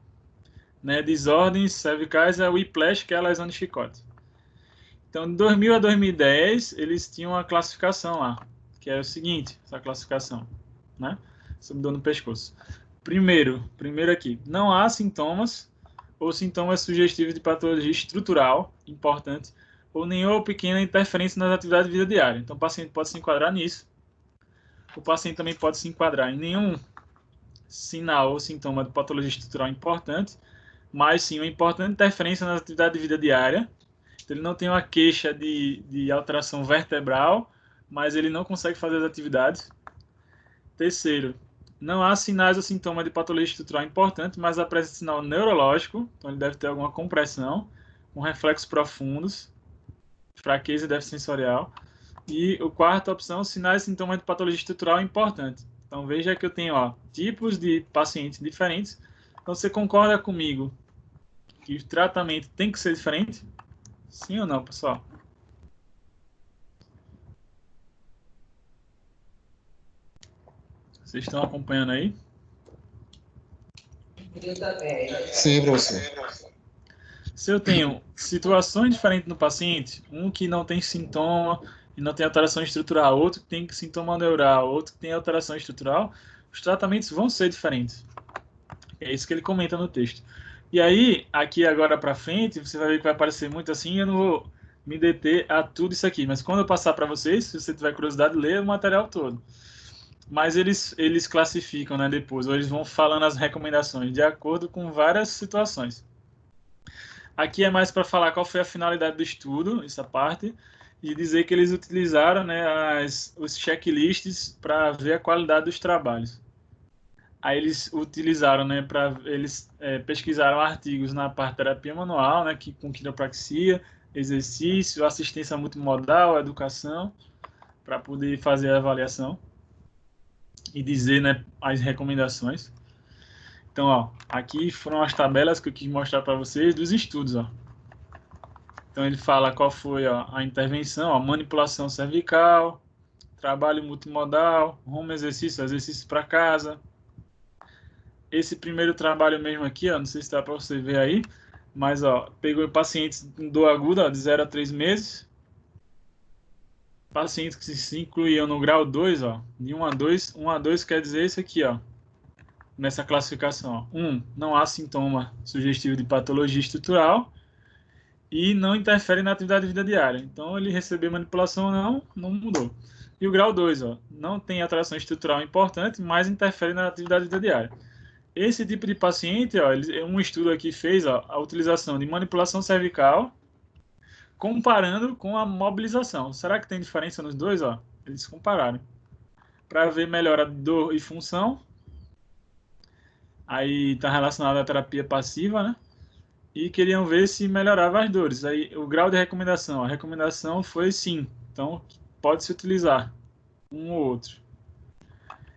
né, desordens cervicais é o whiplash, que é a lesão de chicote. Então, de 2000 a 2010, eles tinham uma classificação lá, que é o seguinte, essa classificação, né, sobre dor no pescoço. Primeiro aqui, não há sintomas ou sintomas sugestivos de patologia estrutural, importante, ou nenhuma pequena interferência nas atividades de vida diária. Então, o paciente pode se enquadrar nisso. O paciente também pode se enquadrar em nenhum sinal ou sintoma de patologia estrutural importante, mas sim uma importante interferência nas atividades de vida diária. Então, ele não tem uma queixa de alteração vertebral, mas ele não consegue fazer as atividades. Terceiro, não há sinais ou sintomas de patologia estrutural importante, mas apresenta sinal neurológico, então ele deve ter alguma compressão, com reflexos profundos, fraqueza e déficit sensorial. E a quarta opção, sinais e sintomas de patologia estrutural importante. Então veja que eu tenho tipos de pacientes diferentes. Então você concorda comigo que o tratamento tem que ser diferente? Sim ou não, pessoal? Vocês estão acompanhando aí? Sim, professor. Se eu tenho situações diferentes no paciente, um que não tem sintoma e não tem alteração estrutural, outro que tem sintoma neural, outro que tem alteração estrutural, os tratamentos vão ser diferentes. É isso que ele comenta no texto. E aí, aqui agora para frente, você vai ver que vai aparecer muito assim, eu não vou me deter a tudo isso aqui, mas quando eu passar para vocês, se você tiver curiosidade, lê o material todo. Mas eles classificam, né, depois, ou eles vão falando as recomendações de acordo com várias situações. Aqui é mais para falar qual foi a finalidade do estudo, essa parte, e dizer que eles utilizaram, né, os checklists para ver a qualidade dos trabalhos. Aí eles utilizaram, né, eles pesquisaram artigos na parte de terapia manual, né, com quiropraxia, exercício, assistência multimodal, educação, para poder fazer a avaliação e dizer, né, as recomendações. Então, aqui foram as tabelas que eu quis mostrar para vocês dos estudos, Então, ele fala qual foi a intervenção, manipulação cervical, trabalho multimodal, home exercício para casa. Esse primeiro trabalho mesmo aqui, não sei se dá para você ver aí, mas, pegou pacientes com dor aguda, de 0 a 3 meses. Pacientes que se incluíam no grau 2, de 1 a 2. 1 a 2 quer dizer isso aqui, nessa classificação. 1, não há sintoma sugestivo de patologia estrutural e não interfere na atividade de vida diária. Então, ele recebeu manipulação ou não mudou. E o grau 2, não tem alteração estrutural importante, mas interfere na atividade de vida diária. Esse tipo de paciente, um estudo aqui fez a utilização de manipulação cervical comparando com a mobilização. Será que tem diferença nos dois? Eles compararam. Para ver melhora de dor e função. Aí está relacionado à terapia passiva, né? E queriam ver se melhorava as dores. Aí o grau de recomendação. A recomendação foi sim. Então, pode-se utilizar um ou outro.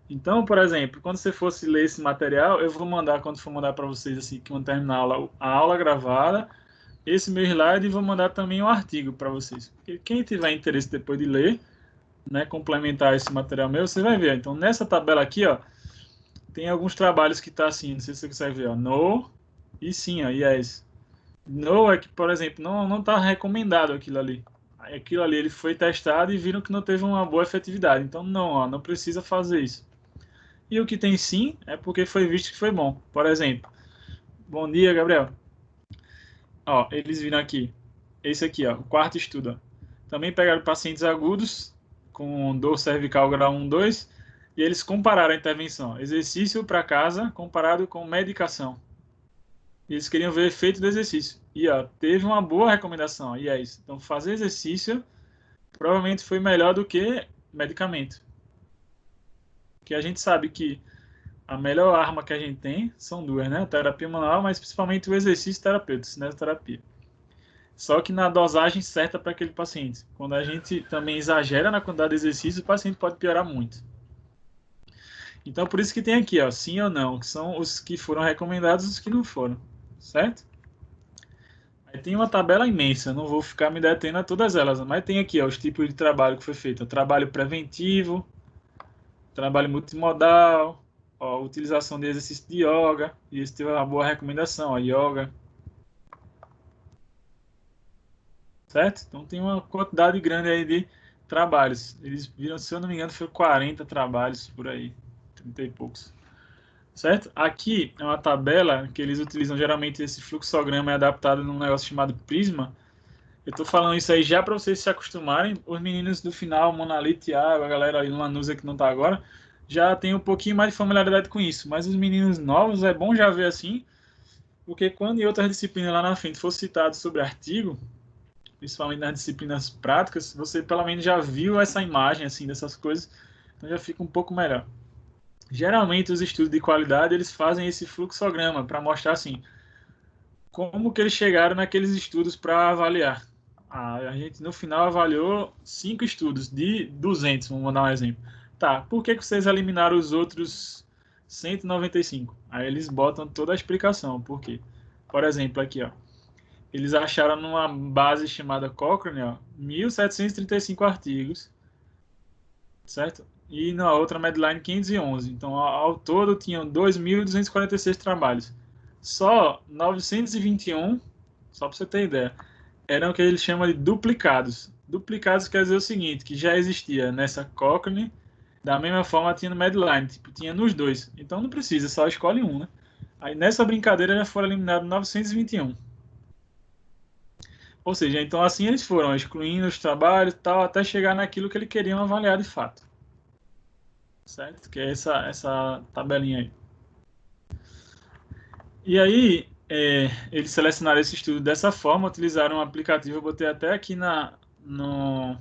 Então, por exemplo, quando você fosse ler esse material, eu vou mandar, quando for mandar para vocês, assim, quando terminar a aula gravada, esse meu slide, e vou mandar também um artigo para vocês. Porque quem tiver interesse depois de ler, né, complementar esse material meu, você vai ver. Então, nessa tabela aqui, tem alguns trabalhos que tá assim, não sei se você consegue ver, no e sim, yes. No é que, por exemplo, não tá recomendado aquilo ali. Aquilo ali ele foi testado e viram que não teve uma boa efetividade. Então, não precisa fazer isso. E o que tem sim é porque foi visto que foi bom. Por exemplo, bom dia, Gabriel. Eles viram aqui, esse aqui, o quarto estudo. Também pegaram pacientes agudos com dor cervical grau 1, 2, e eles compararam a intervenção, exercício para casa comparado com medicação. E eles queriam ver o efeito do exercício. E teve uma boa recomendação. E é isso. Então, fazer exercício provavelmente foi melhor do que medicamento. Porque a gente sabe que a melhor arma que a gente tem são duas, né? A terapia manual, mas principalmente o exercício terapêutico, cinesioterapia. Só que na dosagem certa para aquele paciente. Quando a gente também exagera na quantidade de exercício, o paciente pode piorar muito. Então, por isso que tem aqui, sim ou não, que são os que foram recomendados e os que não foram, certo? Aí tem uma tabela imensa, não vou ficar me detendo a todas elas, mas tem aqui, os tipos de trabalho que foi feito. Trabalho preventivo, trabalho multimodal, Ó, utilização de exercício de yoga, e isso teve uma boa recomendação, ó, yoga. Certo? Então tem uma quantidade grande aí de trabalhos. Eles viram, se eu não me engano, foi 40 trabalhos por aí, 30 e poucos. Certo? Aqui é uma tabela que eles utilizam, geralmente esse fluxograma é adaptado num negócio chamado Prisma. Eu tô falando isso aí já para vocês se acostumarem. Os meninos do final, Monali, Thiago, a galera aí no Lanusa que não tá agora, já tem um pouquinho mais de familiaridade com isso. Mas os meninos novos é bom já ver assim, porque quando em outras disciplinas lá na frente for citado sobre artigo, principalmente nas disciplinas práticas, você pelo menos já viu essa imagem assim dessas coisas, então já fica um pouco melhor. Geralmente os estudos de qualidade eles fazem esse fluxograma para mostrar assim como que eles chegaram naqueles estudos para avaliar. A gente no final avaliou 5 estudos de 200, vamos dar um exemplo. Tá, por que vocês eliminaram os outros 195? Aí eles botam toda a explicação, por quê? Por exemplo, aqui, ó. Eles acharam numa base chamada Cochrane, ó, 1.735 artigos, certo? E na outra Medline 511. Então, ao todo, tinham 2.246 trabalhos. Só 921, só para você ter ideia, eram o que eles chamam de duplicados. Duplicados quer dizer o seguinte, que já existia nessa Cochrane, da mesma forma tinha no Medline, tipo, tinha nos dois. Então não precisa, só escolhe um, né? Aí nessa brincadeira já foram eliminados 921. Ou seja, então assim eles foram excluindo os trabalhos e tal, até chegar naquilo que eles queriam avaliar de fato. Certo? Que é essa tabelinha aí. E aí, eles selecionaram esse estudo dessa forma, utilizaram um aplicativo, eu botei até aqui no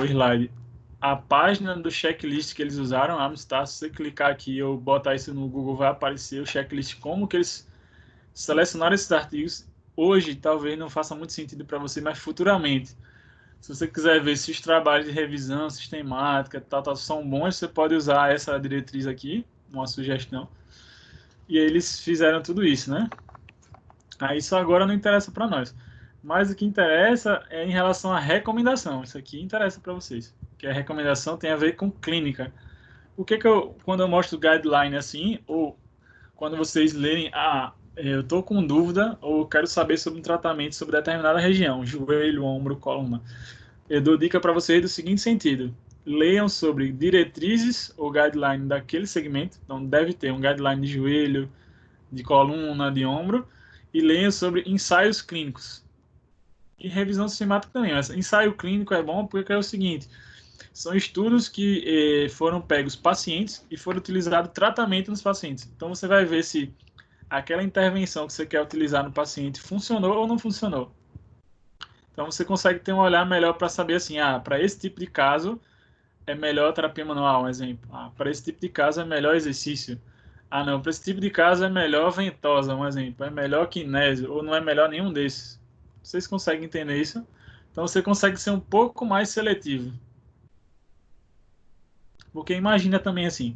slide a página do checklist que eles usaram, Amstar. Se você clicar aqui ou botar isso no Google, vai aparecer o checklist, como que eles selecionaram esses artigos. Hoje, talvez não faça muito sentido para você, mas futuramente, se você quiser ver se os trabalhos de revisão sistemática tal, são bons, você pode usar essa diretriz aqui, uma sugestão. E aí eles fizeram tudo isso, né? Aí isso agora não interessa para nós. Mas o que interessa é em relação à recomendação. Isso aqui interessa para vocês. Que a recomendação tem a ver com clínica. O que quando eu mostro guideline assim, ou quando vocês lerem, eu estou com dúvida ou quero saber sobre um tratamento sobre determinada região, joelho, ombro, coluna. Eu dou dica para vocês do seguinte sentido. Leiam sobre diretrizes ou guideline daquele segmento. Então, deve ter um guideline de joelho, de coluna, de ombro. E leiam sobre ensaios clínicos. E revisão sistemática também. Mas ensaio clínico é bom porque é o seguinte. São estudos que foram pegos pacientes e foram utilizado tratamento nos pacientes. Então, você vai ver se aquela intervenção que você quer utilizar no paciente funcionou ou não funcionou. Então, você consegue ter um olhar melhor para saber assim, para esse tipo de caso é melhor terapia manual, um exemplo. Para esse tipo de caso é melhor exercício. Não, para esse tipo de caso é melhor ventosa, um exemplo. É melhor kinésio, ou não é melhor nenhum desses. Vocês conseguem entender isso? Então, você consegue ser um pouco mais seletivo. Porque imagina também assim,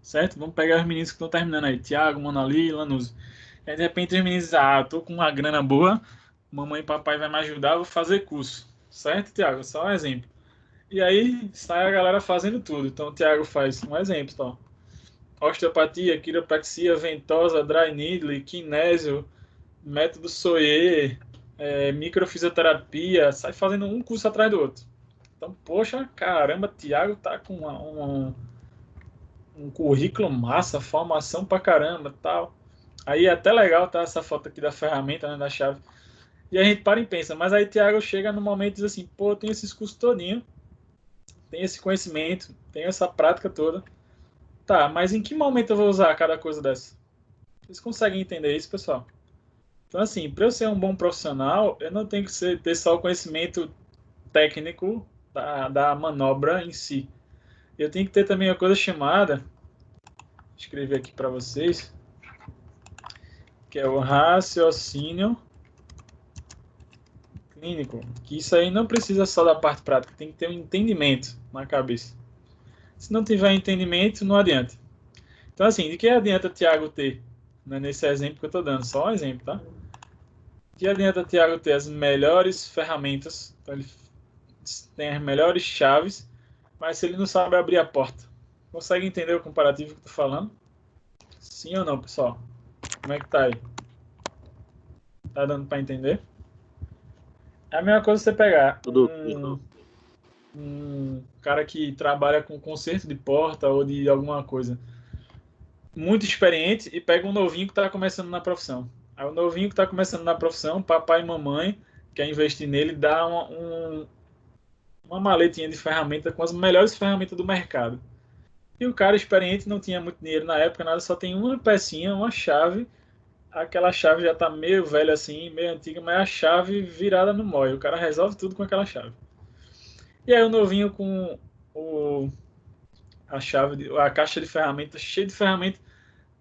certo? Vamos pegar os meninos que estão terminando aí, Thiago, Monali, Lanuso. Aí, de repente, os meninos dizem, eu tô com uma grana boa, mamãe e papai vai me ajudar, vou fazer curso. Certo, Thiago? Só um exemplo. E aí sai a galera fazendo tudo. Então o Thiago faz um exemplo, tá? Osteopatia, quiropraxia, ventosa, dry needle, kinésio, método Soyer, microfisioterapia, sai fazendo um curso atrás do outro. Então, poxa, caramba, Thiago tá com um currículo massa, formação pra caramba, tal. Aí é até legal tá essa foto aqui da ferramenta, né, da chave. E a gente para e pensa, mas aí Thiago chega no momento e diz assim, pô, tem esses cursos todinho, tem esse conhecimento, tem essa prática toda. Tá, mas em que momento eu vou usar cada coisa dessa? Vocês conseguem entender isso, pessoal? Então, assim, para eu ser um bom profissional, eu não tenho que ter só o conhecimento técnico da manobra em si. Eu tenho que ter também uma coisa chamada, vou escrever aqui para vocês, que é o raciocínio clínico. Que isso aí não precisa só da parte prática, tem que ter um entendimento na cabeça. Se não tiver entendimento, não adianta. Então, assim, de que adianta Thiago ter, né, nesse exemplo que eu estou dando, só um exemplo, tá? De que adianta Thiago ter as melhores ferramentas, então ele tem as melhores chaves, mas se ele não sabe abrir a porta, Consegue entender o comparativo que eu tô falando? Sim ou não, pessoal? Como é que tá aí? Tá dando para entender? É a mesma coisa você pegar Tudo. um cara que trabalha com conserto de porta ou de alguma coisa muito experiente e pega um novinho que está começando na profissão. Aí o novinho que está começando na profissão, papai e mamãe quer investir nele, dá uma maletinha de ferramenta com as melhores ferramentas do mercado. E o cara experiente não tinha muito dinheiro na época, nada, só tem uma pecinha, uma chave. Aquela chave já está meio velha assim, meio antiga, mas é a chave virada no mói. O cara resolve tudo com aquela chave. E aí o novinho com o, a chave, a caixa de ferramentas, cheia de ferramentas,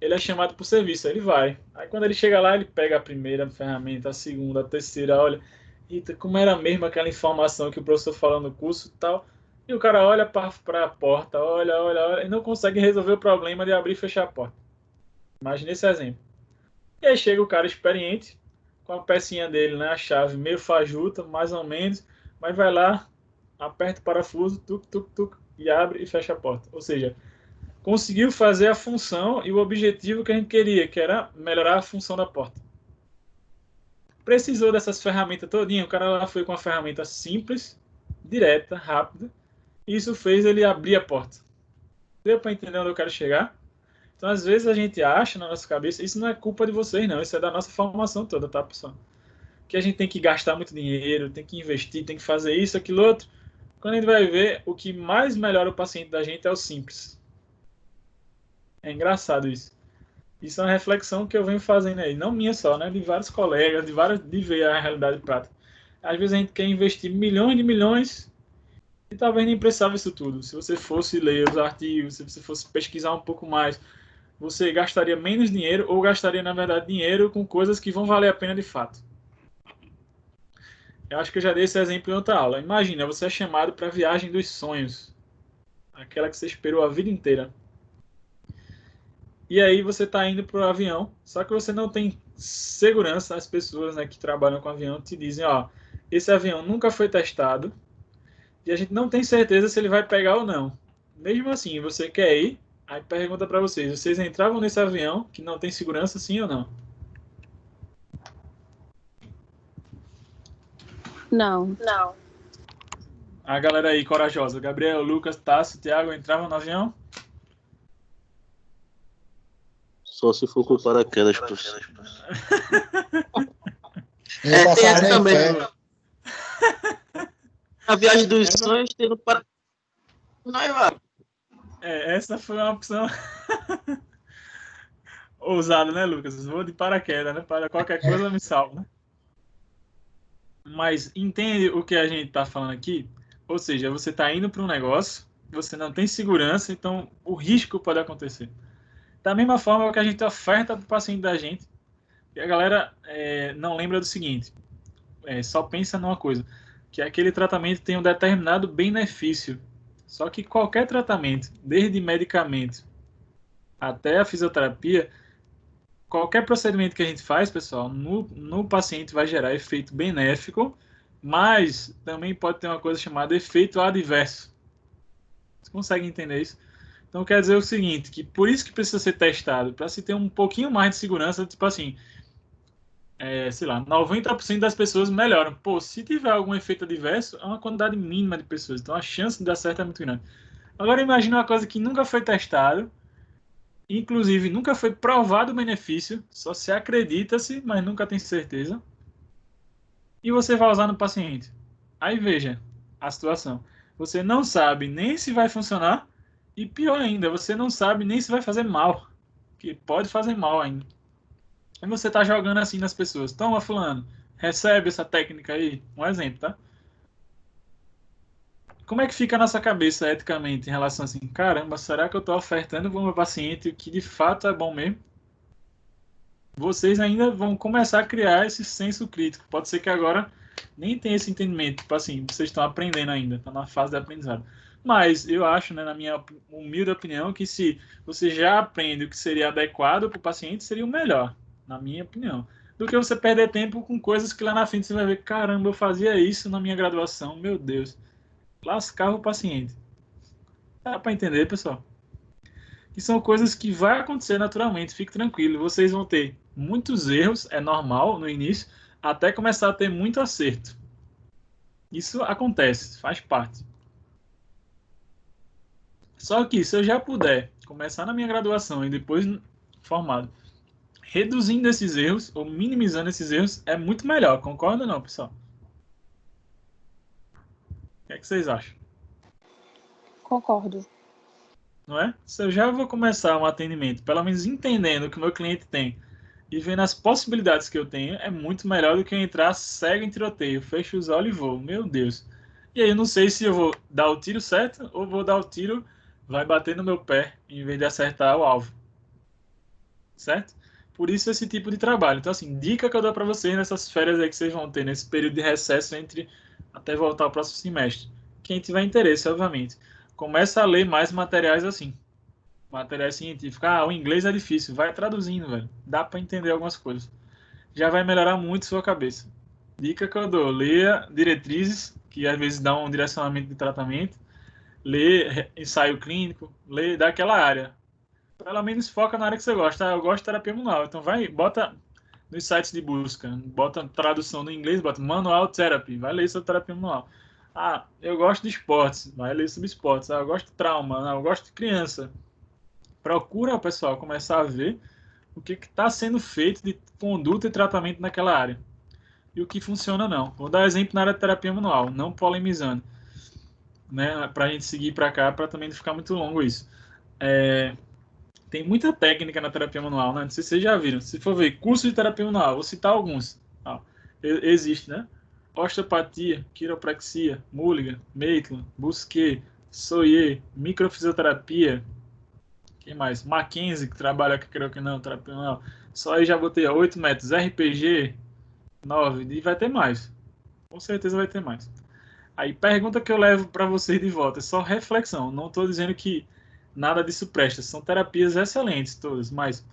ele é chamado por serviço, aí ele vai. Aí quando ele chega lá, ele pega a primeira ferramenta, a segunda, a terceira, olha, eita, como era mesmo aquela informação que o professor falou no curso e tal. E o cara olha para a porta, olha, e não consegue resolver o problema de abrir e fechar a porta. Imagine esse exemplo. E aí chega o cara experiente, com a pecinha dele, né, a chave meio fajuta, mais ou menos, mas vai lá, aperta o parafuso, tuc, e abre e fecha a porta. Ou seja, conseguiu fazer a função e o objetivo que a gente queria, que era melhorar a função da porta. Precisou dessas ferramentas todinha, o cara lá foi com uma ferramenta simples, direta, rápida, e isso fez ele abrir a porta. Deu para entender onde eu quero chegar? Então, às vezes a gente acha na nossa cabeça, isso não é culpa de vocês não, isso é da nossa formação toda, tá, pessoal? Que a gente tem que gastar muito dinheiro, tem que investir, tem que fazer isso, aquilo, outro. Quando a gente vai ver, o que mais melhora o paciente da gente é o simples. É engraçado isso. Isso é uma reflexão que eu venho fazendo aí, não minha só, né? De vários colegas, de ver a realidade prática. Às vezes a gente quer investir milhões de milhões e talvez nem precisava isso tudo. Se você fosse ler os artigos, se você fosse pesquisar um pouco mais, você gastaria menos dinheiro ou gastaria, na verdade, dinheiro com coisas que vão valer a pena de fato. Eu acho que eu já dei esse exemplo em outra aula. Imagina, você é chamado para a viagem dos sonhos, aquela que você esperou a vida inteira. E aí você está indo para o avião, só que você não tem segurança. As pessoas, né, que trabalham com avião te dizem, ó, esse avião nunca foi testado e a gente não tem certeza se ele vai pegar ou não. Mesmo assim, você quer ir, aí pergunta para vocês entravam nesse avião que não tem segurança, sim ou não? Não. A galera aí corajosa, Gabriel, Lucas, Tássio, Thiago, entravam no avião? Só se for com paraquedas, professor. Eu ia tem passar essa nem também. fé. A viagem dos sonhos tendo para. Nós vai. Essa foi uma opção ousada, né, Lucas? Vou de paraquedas, né? Para qualquer coisa me salva, né? Mas entende o que a gente está falando aqui? Ou seja, você está indo para um negócio, você não tem segurança, então o risco pode acontecer. Da mesma forma que a gente oferta para o paciente da gente, e a galera não lembra do seguinte, só pensa numa coisa, que aquele tratamento tem um determinado benefício. Só que qualquer tratamento, desde medicamento até a fisioterapia, qualquer procedimento que a gente faz, pessoal, no paciente vai gerar efeito benéfico, mas também pode ter uma coisa chamada efeito adverso. Você consegue entender isso? Então quer dizer o seguinte, que por isso que precisa ser testado, para se ter um pouquinho mais de segurança, tipo assim, sei lá, 90% das pessoas melhoram. Pô, se tiver algum efeito adverso, é uma quantidade mínima de pessoas, então a chance de dar certo é muito grande. Agora imagine uma coisa que nunca foi testado, inclusive nunca foi provado o benefício, só se acredita-se, mas nunca tem certeza, e você vai usar no paciente. Aí veja a situação. Você não sabe nem se vai funcionar, e pior ainda, você não sabe nem se vai fazer mal, que pode fazer mal ainda. E você está jogando assim nas pessoas. Toma, fulano, recebe essa técnica aí. Um exemplo, tá? Como é que fica a nossa cabeça eticamente em relação assim, caramba, será que eu estou ofertando para o meu paciente o que de fato é bom mesmo? Vocês ainda vão começar a criar esse senso crítico. Pode ser que agora nem tenha esse entendimento. Tipo assim, vocês estão aprendendo ainda, estão na fase de aprendizado. Mas eu acho, né, na minha humilde opinião, que se você já aprende o que seria adequado para o paciente, seria o melhor, na minha opinião. Do que você perder tempo com coisas que lá na frente você vai ver, caramba, eu fazia isso na minha graduação, meu Deus. Lascava o paciente. Dá para entender, pessoal? que são coisas que vai acontecer naturalmente, fique tranquilo. Vocês vão ter muitos erros, é normal no início, até começar a ter muito acerto. Isso acontece, faz parte. Só que se eu já puder começar na minha graduação e depois formado, reduzindo esses erros ou minimizando esses erros, é muito melhor. Concorda ou não, pessoal? O que é que vocês acham? Concordo. Não é? Se eu já vou começar um atendimento, pelo menos entendendo o que o meu cliente tem e vendo as possibilidades que eu tenho, é muito melhor do que eu entrar cego em tiroteio, fecho os olhos e vou. Meu Deus. E aí eu não sei se eu vou dar o tiro certo ou vou dar o tiro, vai bater no meu pé em vez de acertar o alvo. Certo? Por isso esse tipo de trabalho. Então, assim, dica que eu dou para vocês nessas férias aí que vocês vão ter, nesse período de recesso entre até voltar ao próximo semestre. Quem tiver interesse, obviamente, começa a ler mais materiais assim. Materiais científicos. Ah, o inglês é difícil. Vai traduzindo, velho. Dá para entender algumas coisas. Já vai melhorar muito sua cabeça. Dica que eu dou: leia diretrizes, que às vezes dão um direcionamento de tratamento. Lê ensaio clínico. Lê daquela área. Pelo menos foca na área que você gosta. Ah, eu gosto de terapia manual. Então vai, bota nos sites de busca. Bota tradução no inglês, bota manual therapy. Vai ler sobre terapia manual. Ah, eu gosto de esportes. Vai ler sobre esportes. Ah, eu gosto de trauma. Ah, eu gosto de criança. Procura, pessoal, começar a ver o que está sendo feito de conduta e tratamento naquela área. E o que funciona não. Vou dar exemplo na área de terapia manual, não polemizando. Né, para a gente seguir para cá, para também não ficar muito longo isso. Tem muita técnica na terapia manual, né? Não sei se vocês já viram. Se for ver curso de terapia manual, vou citar alguns. Existe, né? Osteopatia, quiropraxia, Mulligan, Maitland, Busquet, Soyer, microfisioterapia. Quem mais? Mackenzie, que trabalha, que creio que não, terapia manual. Só aí já botei 8 métodos. RPG, 9. E vai ter mais. Com certeza vai ter mais. Aí, pergunta que eu levo para vocês de volta. É só reflexão. Não estou dizendo que nada disso presta. São terapias excelentes todas, mas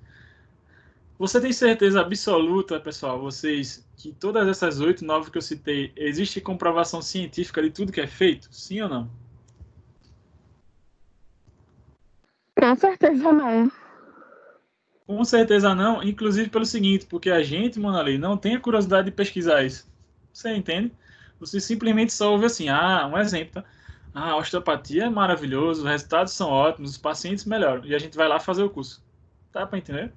você tem certeza absoluta, pessoal, vocês, que todas essas 8, 9 que eu citei, existe comprovação científica de tudo que é feito? Sim ou não? Com certeza não. Com certeza não, inclusive pelo seguinte, porque a gente, Monalei, não tem a curiosidade de pesquisar isso. Você entende? Você simplesmente só ouve assim, um exemplo, tá? A osteopatia é maravilhoso, os resultados são ótimos, os pacientes melhoram. E a gente vai lá fazer o curso. Tá para entender?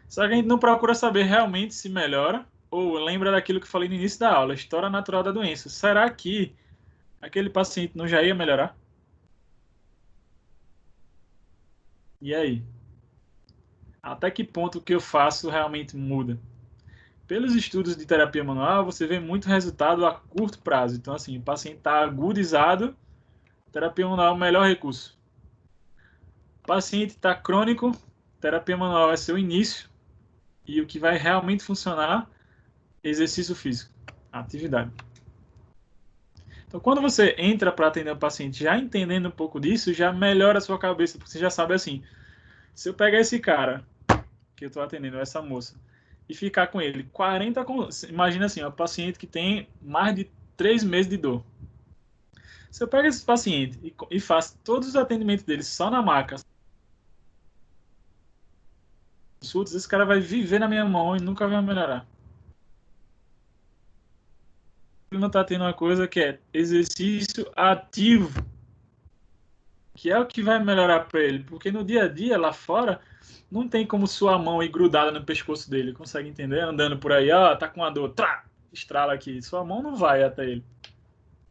Só que a gente não procura saber realmente se melhora ou lembra daquilo que eu falei no início da aula, a história natural da doença. Será que aquele paciente não já ia melhorar? E aí? Até que ponto o que eu faço realmente muda? Pelos estudos de terapia manual, você vê muito resultado a curto prazo. Então, assim, o paciente está agudizado, terapia manual é o melhor recurso. O paciente está crônico, terapia manual é seu início. E o que vai realmente funcionar, exercício físico, atividade. Então, quando você entra para atender o paciente já entendendo um pouco disso, já melhora a sua cabeça, porque você já sabe assim, se eu pegar esse cara que eu estou atendendo, essa moça, e ficar com ele 40... Imagina assim, um paciente que tem mais de 3 meses de dor. Se eu pego esse paciente e faço todos os atendimentos dele só na maca, esse cara vai viver na minha mão e nunca vai melhorar. Ele não está tendo uma coisa que é exercício ativo, que é o que vai melhorar para ele, porque no dia a dia, lá fora, não tem como sua mão ir grudada no pescoço dele, consegue entender? Andando por aí, tá com uma dor, estrala aqui, sua mão não vai até ele.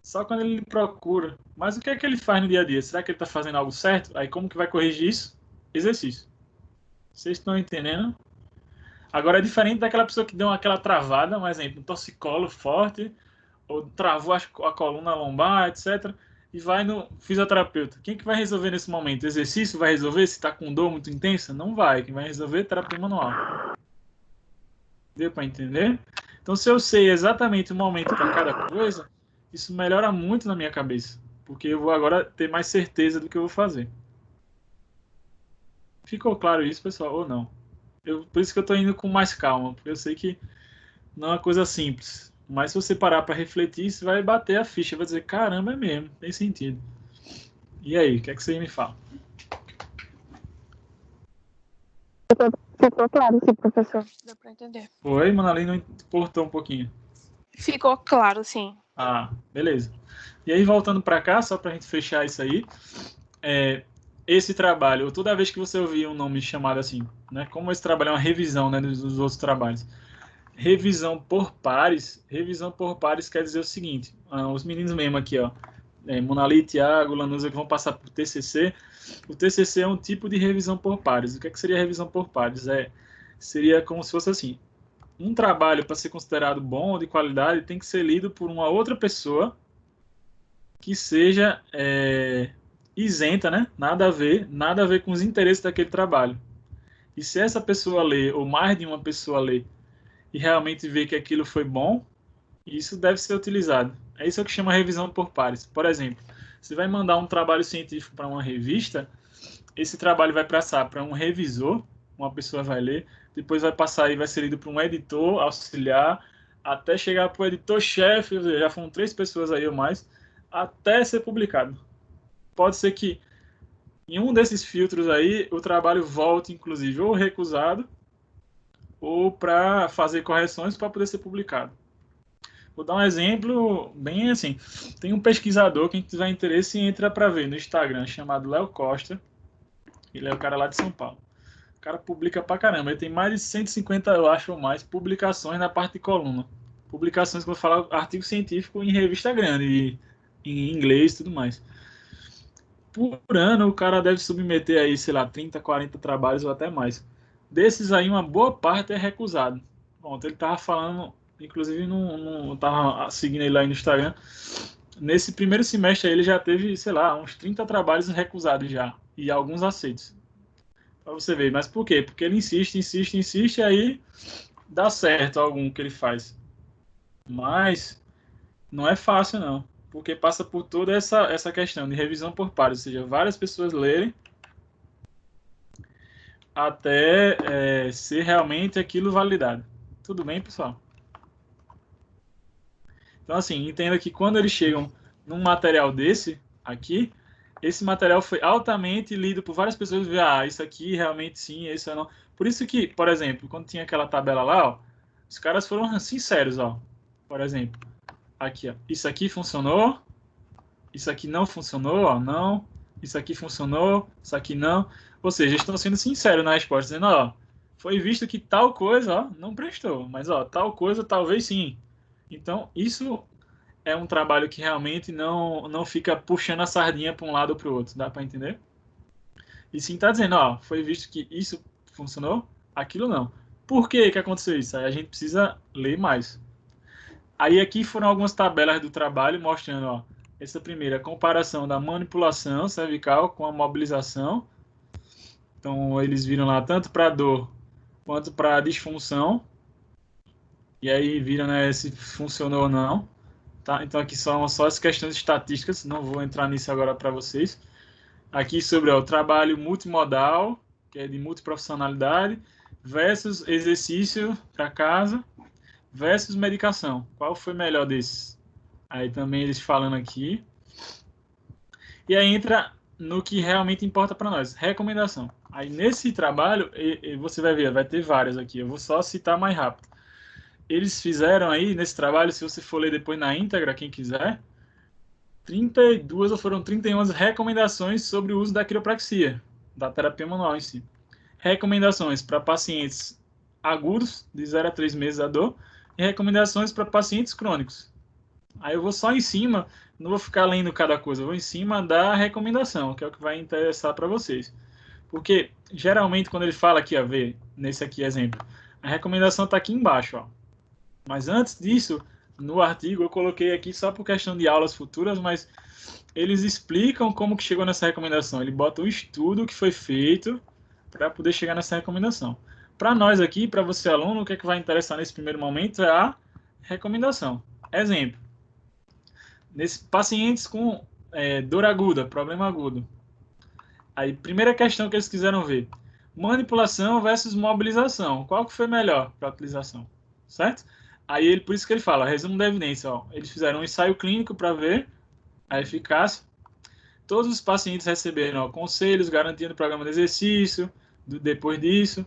Só quando ele procura. Mas o que é que ele faz no dia a dia? Será que ele está fazendo algo certo? Aí como que vai corrigir isso? Exercício. Vocês estão entendendo? Agora é diferente daquela pessoa que deu aquela travada, um exemplo, um torcicolo forte, ou travou a coluna lombar, etc., e vai no fisioterapeuta. Quem que vai resolver nesse momento? O exercício vai resolver se está com dor muito intensa? Não vai. Quem vai resolver é terapia manual. Deu para entender? Então, se eu sei exatamente o momento para cada coisa, isso melhora muito na minha cabeça, porque eu vou agora ter mais certeza do que eu vou fazer. Ficou claro isso, pessoal, ou não? Por isso que eu estou indo com mais calma, porque eu sei que não é uma coisa simples. Mas se você parar para refletir, você vai bater a ficha, vai dizer, caramba, é mesmo, tem sentido. E aí, o que é que você me fala? Ficou claro, sim, professor. Deu pra entender. Foi, Manali não importou um pouquinho. Ficou claro, sim. Ah, beleza. E aí, voltando para cá, só para a gente fechar isso aí, esse trabalho, toda vez que você ouvir um nome chamado assim, né, como esse trabalho é uma revisão, né, dos outros trabalhos, revisão por pares quer dizer o seguinte, os meninos mesmo aqui, ó, Monali, Thiago, Lanusa, que vão passar por TCC, o TCC é um tipo de revisão por pares. O que seria revisão por pares? Seria como se fosse assim, um trabalho para ser considerado bom ou de qualidade tem que ser lido por uma outra pessoa que seja isenta, né? Nada a ver com os interesses daquele trabalho. E se essa pessoa lê, ou mais de uma pessoa lê, e realmente vê que aquilo foi bom, isso deve ser utilizado. É isso que chama revisão por pares. Por exemplo, você vai mandar um trabalho científico para uma revista, esse trabalho vai passar para um revisor, uma pessoa vai ler, depois vai passar e vai ser lido por um editor auxiliar, até chegar para o editor-chefe, já foram 3 pessoas aí ou mais, até ser publicado. Pode ser que em um desses filtros aí o trabalho volte, inclusive, ou recusado, ou para fazer correções para poder ser publicado. Vou dar um exemplo bem assim. Tem um pesquisador, quem tiver interesse, entra para ver no Instagram, chamado Léo Costa. Ele é o cara lá de São Paulo. O cara publica pra caramba. Ele tem mais de 150, eu acho, ou mais, publicações na parte de coluna. Publicações, quando eu falo artigo científico, em revista grande, em inglês e tudo mais. Por ano, o cara deve submeter aí, sei lá, 30, 40 trabalhos ou até mais. Desses aí, uma boa parte é recusado. Bom, ele tava falando, inclusive, não tava seguindo ele lá no Instagram. Nesse primeiro semestre aí, ele já teve, sei lá, uns 30 trabalhos recusados já. E alguns aceitos. Pra você ver. Mas por quê? Porque ele insiste, e aí dá certo algum que ele faz. Mas não é fácil, não. Porque passa por toda essa questão de revisão por pares. Ou seja, várias pessoas lerem até ser realmente aquilo validado. Tudo bem, pessoal? Então, assim, entenda que quando eles chegam num material desse aqui, esse material foi altamente lido por várias pessoas e ver, isso aqui realmente sim, isso não. Por isso que, por exemplo, quando tinha aquela tabela lá, ó, os caras foram sinceros, ó. Por exemplo, aqui, ó, isso aqui funcionou, isso aqui não funcionou, ó, não, isso aqui funcionou, isso aqui não. Ou seja, eles estão sendo sinceros na resposta, dizendo, ó, foi visto que tal coisa, ó, não prestou, mas, ó, tal coisa talvez sim. Então, isso é um trabalho que realmente não fica puxando a sardinha para um lado ou para o outro, dá para entender? E sim está dizendo, ó, foi visto que isso funcionou, aquilo não. Por que aconteceu isso? Aí a gente precisa ler mais. Aí aqui foram algumas tabelas do trabalho mostrando, ó, essa primeira comparação da manipulação cervical com a mobilização. Então eles viram lá tanto para dor quanto para disfunção. E aí viram, né, se funcionou ou não. Tá? Então aqui são só as questões estatísticas, não vou entrar nisso agora para vocês. Aqui sobre o trabalho multimodal, que é de multiprofissionalidade, versus exercício para casa, versus medicação. Qual foi melhor desses? Aí também eles falando aqui. E aí entra no que realmente importa para nós, recomendação. Aí nesse trabalho, você vai ver, vai ter várias aqui, eu vou só citar mais rápido. Eles fizeram aí, nesse trabalho, se você for ler depois na íntegra, quem quiser, 32 ou foram 31 recomendações sobre o uso da quiropraxia, da terapia manual em si. Recomendações para pacientes agudos, de 0 a 3 meses a dor, e recomendações para pacientes crônicos. Aí eu vou só em cima, não vou ficar lendo cada coisa, eu vou em cima da recomendação, que é o que vai interessar para vocês. Porque, geralmente, quando ele fala aqui, ver, nesse aqui exemplo, a recomendação está aqui embaixo, ó. Mas antes disso, no artigo, eu coloquei aqui só por questão de aulas futuras, mas eles explicam como que chegou nessa recomendação. Ele bota o estudo que foi feito para poder chegar nessa recomendação. Para nós aqui, para você aluno, o que é que vai interessar nesse primeiro momento é a recomendação. Exemplo. Nesses pacientes com dor aguda, problema agudo. Aí, primeira questão que eles quiseram ver. Manipulação versus mobilização. Qual que foi melhor para a utilização? Certo? Aí, por isso que ele fala, resumo da evidência. Ó, eles fizeram um ensaio clínico para ver a eficácia. Todos os pacientes receberam conselhos, garantindo o programa de exercício, depois disso.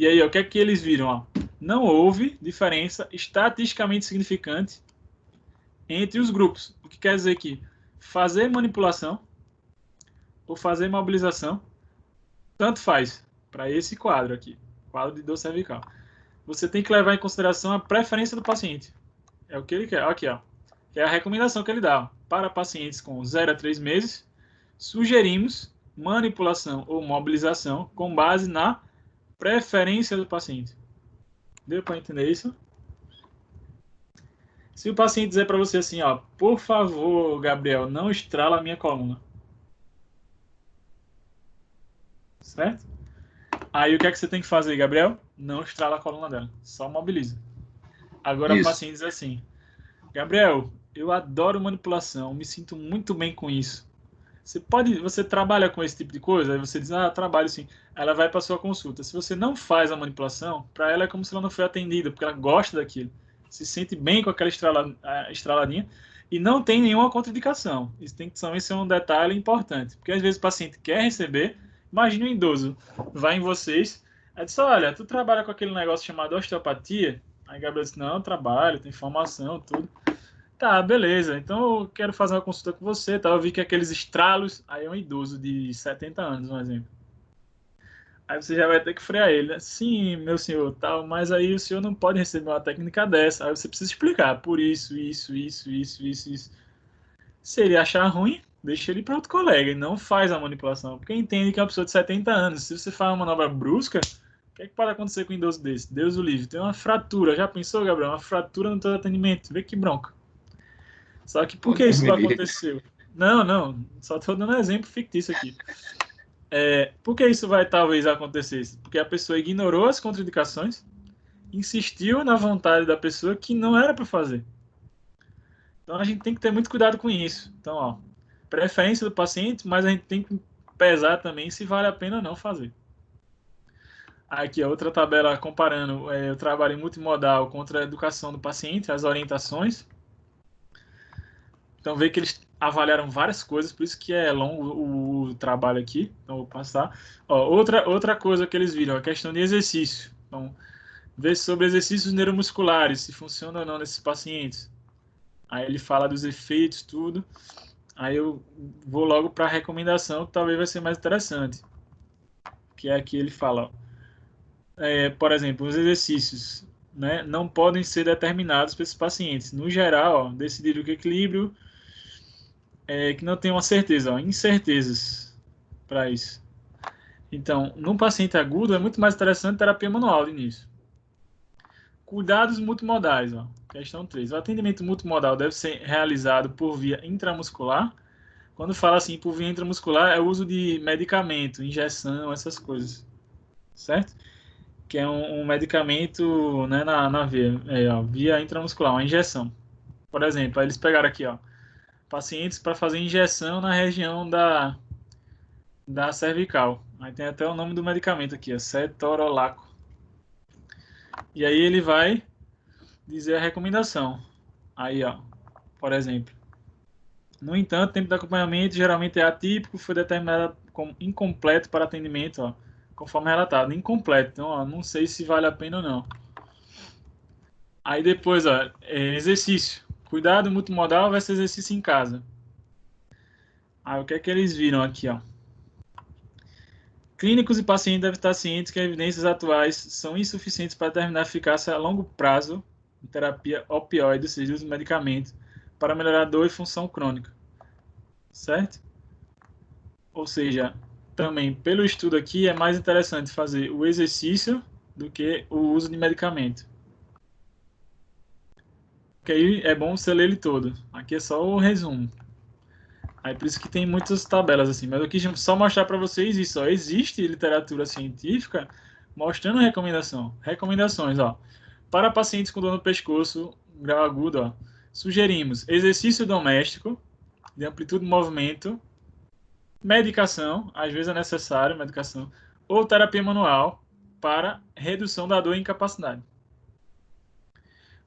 E aí, ó, o que é que eles viram? Ó? Não houve diferença estatisticamente significante entre os grupos. O que quer dizer que fazer manipulação ou fazer mobilização, tanto faz para esse quadro aqui, quadro de dor cervical. Você tem que levar em consideração a preferência do paciente. É o que ele quer. Aqui, ó. Que é a recomendação que ele dá. Ó. Para pacientes com 0 a 3 meses, sugerimos manipulação ou mobilização com base na preferência do paciente. Deu para entender isso? Se o paciente dizer para você assim, ó, por favor, Gabriel, não estrala a minha coluna. Certo? Aí o que é que você tem que fazer, Gabriel? Não estrala a coluna dela, só mobiliza. Agora o paciente diz assim, Gabriel, eu adoro manipulação, me sinto muito bem com isso. Você trabalha com esse tipo de coisa? Aí você diz, trabalho sim. Ela vai para sua consulta. Se você não faz a manipulação, para ela é como se ela não foi atendida, porque ela gosta daquilo. Se sente bem com aquela estraladinha e não tem nenhuma contraindicação. Esse é um detalhe importante, porque às vezes o paciente quer receber, imagina um idoso, vai em vocês, aí diz, olha, tu trabalha com aquele negócio chamado osteopatia? Aí Gabriel diz, não, eu trabalho, tem formação, tudo. Tá, beleza, então eu quero fazer uma consulta com você, tá? Eu vi que aqueles estralos, aí é um idoso de 70 anos, um exemplo. Aí você já vai ter que frear ele, né? Sim, meu senhor, tal, mas aí o senhor não pode receber uma técnica dessa. Aí você precisa explicar por isso. Se ele achar ruim, deixa ele para outro colega e não faz a manipulação. Porque entende que é uma pessoa de 70 anos. Se você faz uma manobra brusca, o que é que pode acontecer com um idoso desse? Deus o livre. Tem uma fratura. Já pensou, Gabriel? Uma fratura no teu atendimento. Vê que bronca. Só que por que isso aconteceu? Não. Só estou dando um exemplo fictício aqui. Por que isso vai talvez acontecer? Porque a pessoa ignorou as contraindicações, insistiu na vontade da pessoa que não era para fazer. Então a gente tem que ter muito cuidado com isso. Então, ó, preferência do paciente, mas a gente tem que pesar também se vale a pena ou não fazer. Aqui, outra tabela comparando o trabalho multimodal contra a educação do paciente, as orientações. Então, vê que eles avaliaram várias coisas, por isso que é longo o trabalho aqui. Então, vou passar. Ó, outra coisa que eles viram, a questão de exercício. Então, ver sobre exercícios neuromusculares, se funciona ou não nesses pacientes. Aí ele fala dos efeitos, tudo. Aí eu vou logo para a recomendação, que talvez vai ser mais interessante. Que é aqui ele fala, por exemplo, os exercícios, né, não podem ser determinados para esses pacientes. No geral, decidir o equilíbrio que não tem uma certeza, incertezas para isso. Então, num paciente agudo, é muito mais interessante terapia manual de início. Cuidados multimodais, questão 3. O atendimento multimodal deve ser realizado por via intramuscular. Quando fala assim, por via intramuscular, é o uso de medicamento, injeção, essas coisas, certo? Que é um medicamento, né, na veia, via intramuscular, uma injeção. Por exemplo, aí eles pegaram aqui, pacientes para fazer injeção na região da cervical. Aí tem até o nome do medicamento aqui, cetorolaco. E aí ele vai dizer a recomendação. Aí, por exemplo. No entanto, o tempo de acompanhamento geralmente é atípico, foi determinado como incompleto para atendimento, conforme relatado. Incompleto, então, não sei se vale a pena ou não. Aí depois, exercício. Cuidado multimodal versus exercício em casa. Aí o que é que eles viram aqui, Clínicos e pacientes devem estar cientes que as evidências atuais são insuficientes para determinar a eficácia a longo prazo em terapia opioide, ou seja, uso de medicamento, para melhorar a dor e função crônica. Certo? Ou seja, também, pelo estudo aqui, é mais interessante fazer o exercício do que o uso de medicamento. Porque aí é bom você ler ele todo. Aqui é só o resumo. Aí por isso que tem muitas tabelas assim. Mas eu quis só mostrar para vocês isso. Existe literatura científica mostrando recomendação. Recomendações, Para pacientes com dor no pescoço, grau agudo, sugerimos exercício doméstico, de amplitude de movimento, medicação, às vezes é necessário medicação, ou terapia manual para redução da dor e incapacidade.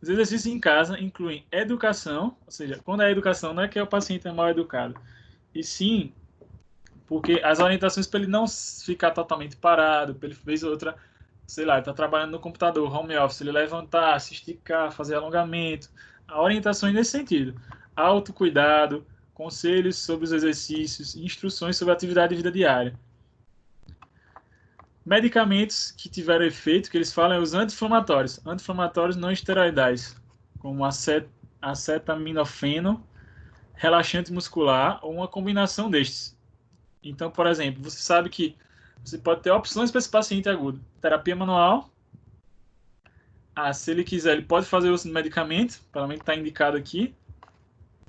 Os exercícios em casa incluem educação, ou seja, quando é educação não é que o paciente é mal educado, e sim porque as orientações para ele não ficar totalmente parado, para ele vez ou outra sei lá, está trabalhando no computador, home office, ele levantar, se esticar, fazer alongamento. A orientação é nesse sentido. Autocuidado, conselhos sobre os exercícios, instruções sobre a atividade de vida diária. Medicamentos que tiveram efeito, que eles falam, é os anti-inflamatórios não esteroidais, como acetaminofeno, relaxante muscular ou uma combinação destes. Então, por exemplo, você sabe que você pode ter opções para esse paciente agudo. Terapia manual. Se ele quiser, ele pode fazer uso de medicamento, pelo menos está indicado aqui.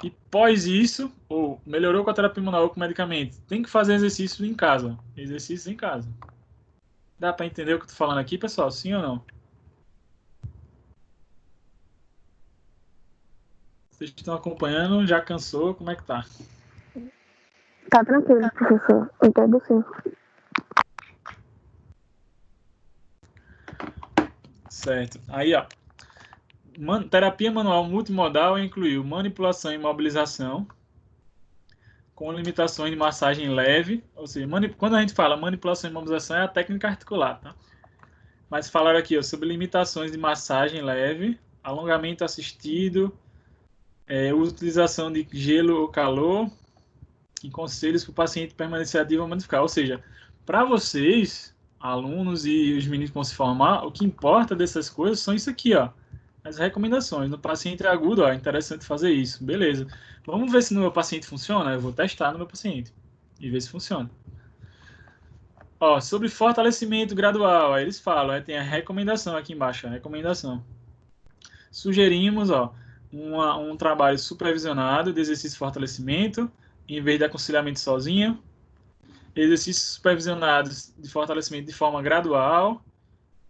E pós isso, ou melhorou com a terapia manual ou com medicamento, tem que fazer exercícios em casa. Exercícios em casa. Dá para entender o que eu estou falando aqui, pessoal? Sim ou não? Vocês estão acompanhando? Já cansou? Como é que tá? Tá tranquilo, professor. Entendo sim. Certo. Aí, ó. Terapia manual multimodal incluiu manipulação e mobilização com limitações de massagem leve, ou seja, quando a gente fala manipulação e mobilização é a técnica articular, tá? Mas falaram aqui ó, sobre limitações de massagem leve, alongamento assistido, utilização de gelo ou calor e conselhos para o paciente permanecer ativo ou modificar. Ou seja, para vocês, alunos e os meninos que vão se formar, o que importa dessas coisas são isso aqui, ó. As recomendações. No paciente agudo, ó, é interessante fazer isso. Beleza. Vamos ver se no meu paciente funciona? Eu vou testar no meu paciente e ver se funciona. Ó, sobre fortalecimento gradual, aí eles falam, tem a recomendação aqui embaixo, a recomendação. Sugerimos, ó, um trabalho supervisionado de exercício de fortalecimento, em vez de aconselhamento sozinho. Exercícios supervisionados de fortalecimento de forma gradual.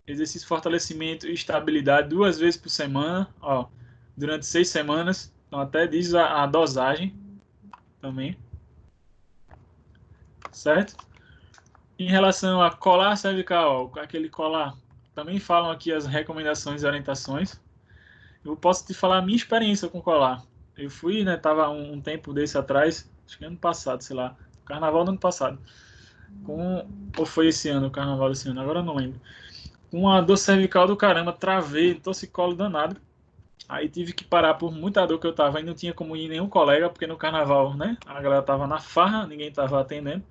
Exercício de fortalecimento e estabilidade 2 vezes por semana, ó, durante 6 semanas. Então, até diz a dosagem também. Certo? Em relação a colar cervical, ó, aquele colar, também falam aqui as recomendações e orientações. Eu posso te falar a minha experiência com colar. Eu fui, né, tava um tempo desse atrás, acho que ano passado, sei lá, carnaval do ano passado. Ou foi esse ano, o carnaval desse ano, agora eu não lembro. Com uma dor cervical do caramba, travei, torcicolo danado. Aí tive que parar por muita dor que eu tava, e não tinha como ir nenhum colega, porque no carnaval, né, a galera tava na farra, ninguém tava atendendo.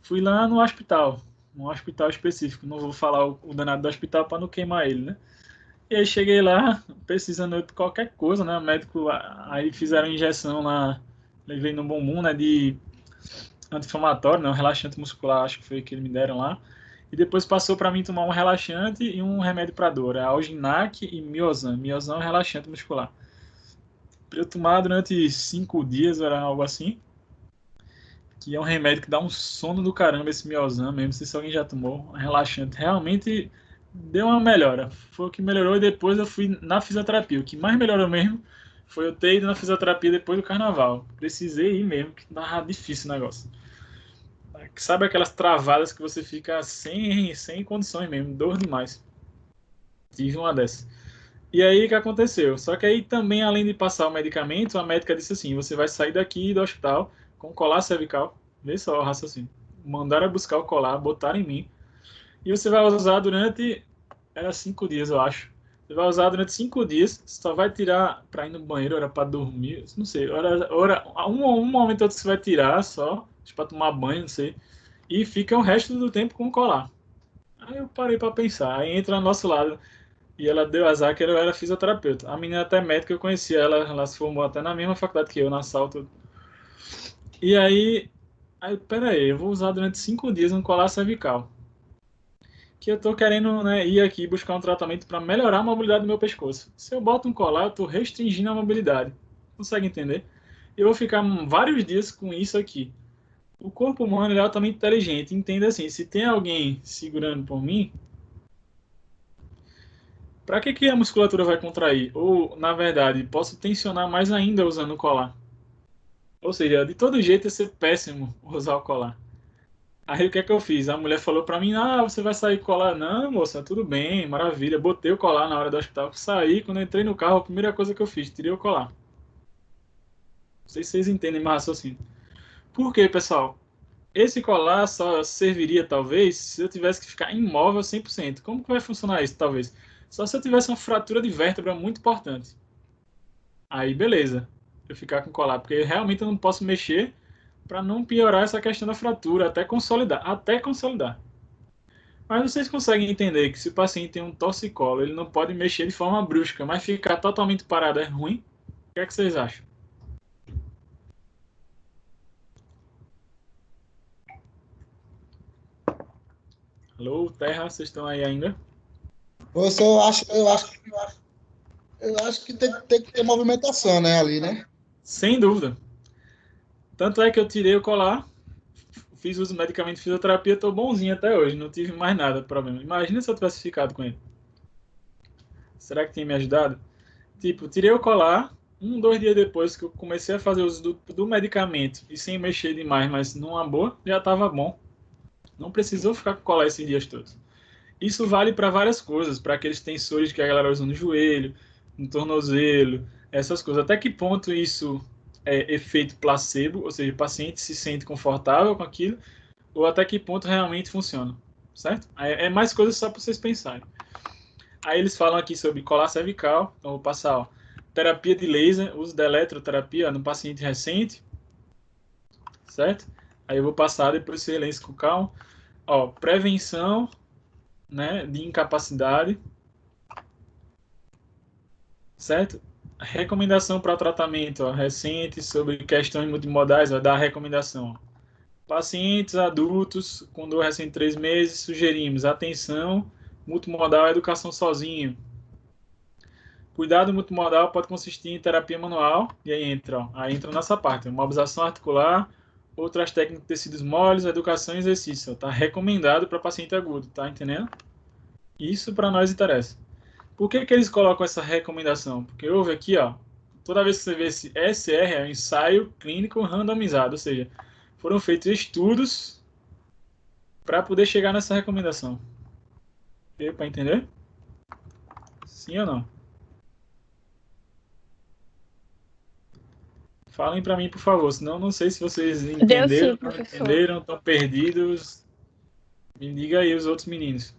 Fui lá no hospital, num hospital específico, não vou falar o danado do hospital para não queimar ele, né. E aí cheguei lá, precisando de qualquer coisa, né? O médico, aí fizeram injeção lá, levei no bumbum, né? De anti-inflamatório, né? Um relaxante muscular, acho que foi que eles me deram lá. E depois passou para mim tomar um relaxante e um remédio para dor, a Alginac e Miozan. Miozan é um relaxante muscular. Para eu tomar durante 5 dias, era algo assim. Que é um remédio que dá um sono do caramba, esse Miozan mesmo. Não sei se alguém já tomou. Um relaxante realmente deu uma melhora. Foi o que melhorou e depois eu fui na fisioterapia. O que mais melhorou mesmo foi eu ter ido na fisioterapia depois do carnaval. Precisei ir mesmo, que tava difícil o negócio. Sabe aquelas travadas que você fica sem condições mesmo, dor demais. Tive uma dessas. E aí o que aconteceu? Só que aí também, além de passar o medicamento, a médica disse assim, você vai sair daqui do hospital com colar cervical. Vê só o raciocínio. Mandaram buscar o colar, botaram em mim. E você vai usar durante... Era 5 dias, eu acho. Você vai usar durante 5 dias. Você só vai tirar para ir no banheiro, era para dormir. Não sei. Um momento outro você vai tirar só. Para tomar banho, não sei. E fica o resto do tempo com o colar. Aí eu parei para pensar. Aí entra ao nosso lado. E ela deu azar que eu era fisioterapeuta. A menina até médica, eu conhecia ela. Ela se formou até na mesma faculdade que eu, na Salto. E aí... Pera aí, eu vou usar durante 5 dias um colar cervical. Que eu tô querendo, né, ir aqui buscar um tratamento para melhorar a mobilidade do meu pescoço. Se eu boto um colar, eu tô restringindo a mobilidade. Consegue entender? Eu vou ficar vários dias com isso aqui. O corpo humano ele é altamente inteligente. Entenda assim, se tem alguém segurando por mim, para que a musculatura vai contrair? Ou, na verdade, posso tensionar mais ainda usando o colar. Ou seja, de todo jeito ia ser péssimo usar o colar. Aí o que é que eu fiz? A mulher falou pra mim, você vai sair com colar? Não, moça, tudo bem, maravilha. Botei o colar na hora do hospital. Saí, quando eu entrei no carro, a primeira coisa que eu fiz, tirei o colar. Não sei se vocês entendem mais raciocínio. Por quê, pessoal? Esse colar só serviria, talvez, se eu tivesse que ficar imóvel 100%. Como que vai funcionar isso, talvez? Só se eu tivesse uma fratura de vértebra muito importante. Aí, beleza. Eu ficar com colar, porque realmente eu não posso mexer para não piorar essa questão da fratura, até consolidar. Até consolidar. Mas vocês conseguem entender que se o paciente tem um torcicolo, ele não pode mexer de forma brusca, mas ficar totalmente parado é ruim? O que é que vocês acham? Alô, Terra, vocês estão aí ainda? Professor, eu acho que tem que ter movimentação, né, ali, né? Sem dúvida. Tanto é que eu tirei o colar, fiz uso de medicamento de fisioterapia, estou bonzinho até hoje, não tive mais nada de problema. Imagina se eu tivesse ficado com ele. Será que tinha me ajudado? Tipo, tirei o colar, 2 dias depois que eu comecei a fazer uso do medicamento e sem mexer demais, mas numa boa, já estava bom. Não precisou ficar com colar esses dias todos. Isso vale para várias coisas, para aqueles tensores que a galera usa no joelho, no tornozelo, essas coisas. Até que ponto isso é efeito placebo, ou seja, o paciente se sente confortável com aquilo, ou até que ponto realmente funciona, certo? É mais coisas só para vocês pensarem. Aí eles falam aqui sobre colar cervical, então vou passar, ó, terapia de laser, uso da eletroterapia no paciente recente, certo? Aí eu vou passar, depois você lê isso com calma. Ó, prevenção, né, de incapacidade, certo? Recomendação para tratamento, ó, recente sobre questões multimodais, vai dar a recomendação. Ó. Pacientes adultos com dor recente 3 meses, sugerimos atenção multimodal à educação sozinho. Cuidado multimodal pode consistir em terapia manual, e aí entra nessa parte, mobilização articular, outras técnicas de tecidos moles, educação e exercício. Tá recomendado para paciente agudo, tá entendendo? Isso para nós interessa. Por que eles colocam essa recomendação? Porque houve aqui, ó, toda vez que você vê esse SR, é um ensaio clínico randomizado, ou seja, foram feitos estudos para poder chegar nessa recomendação. Deu para entender? Sim ou não? Falem para mim, por favor, senão não sei se vocês Deu sim, entenderam, não professor. entenderam, estão perdidos. Me diga aí os outros meninos.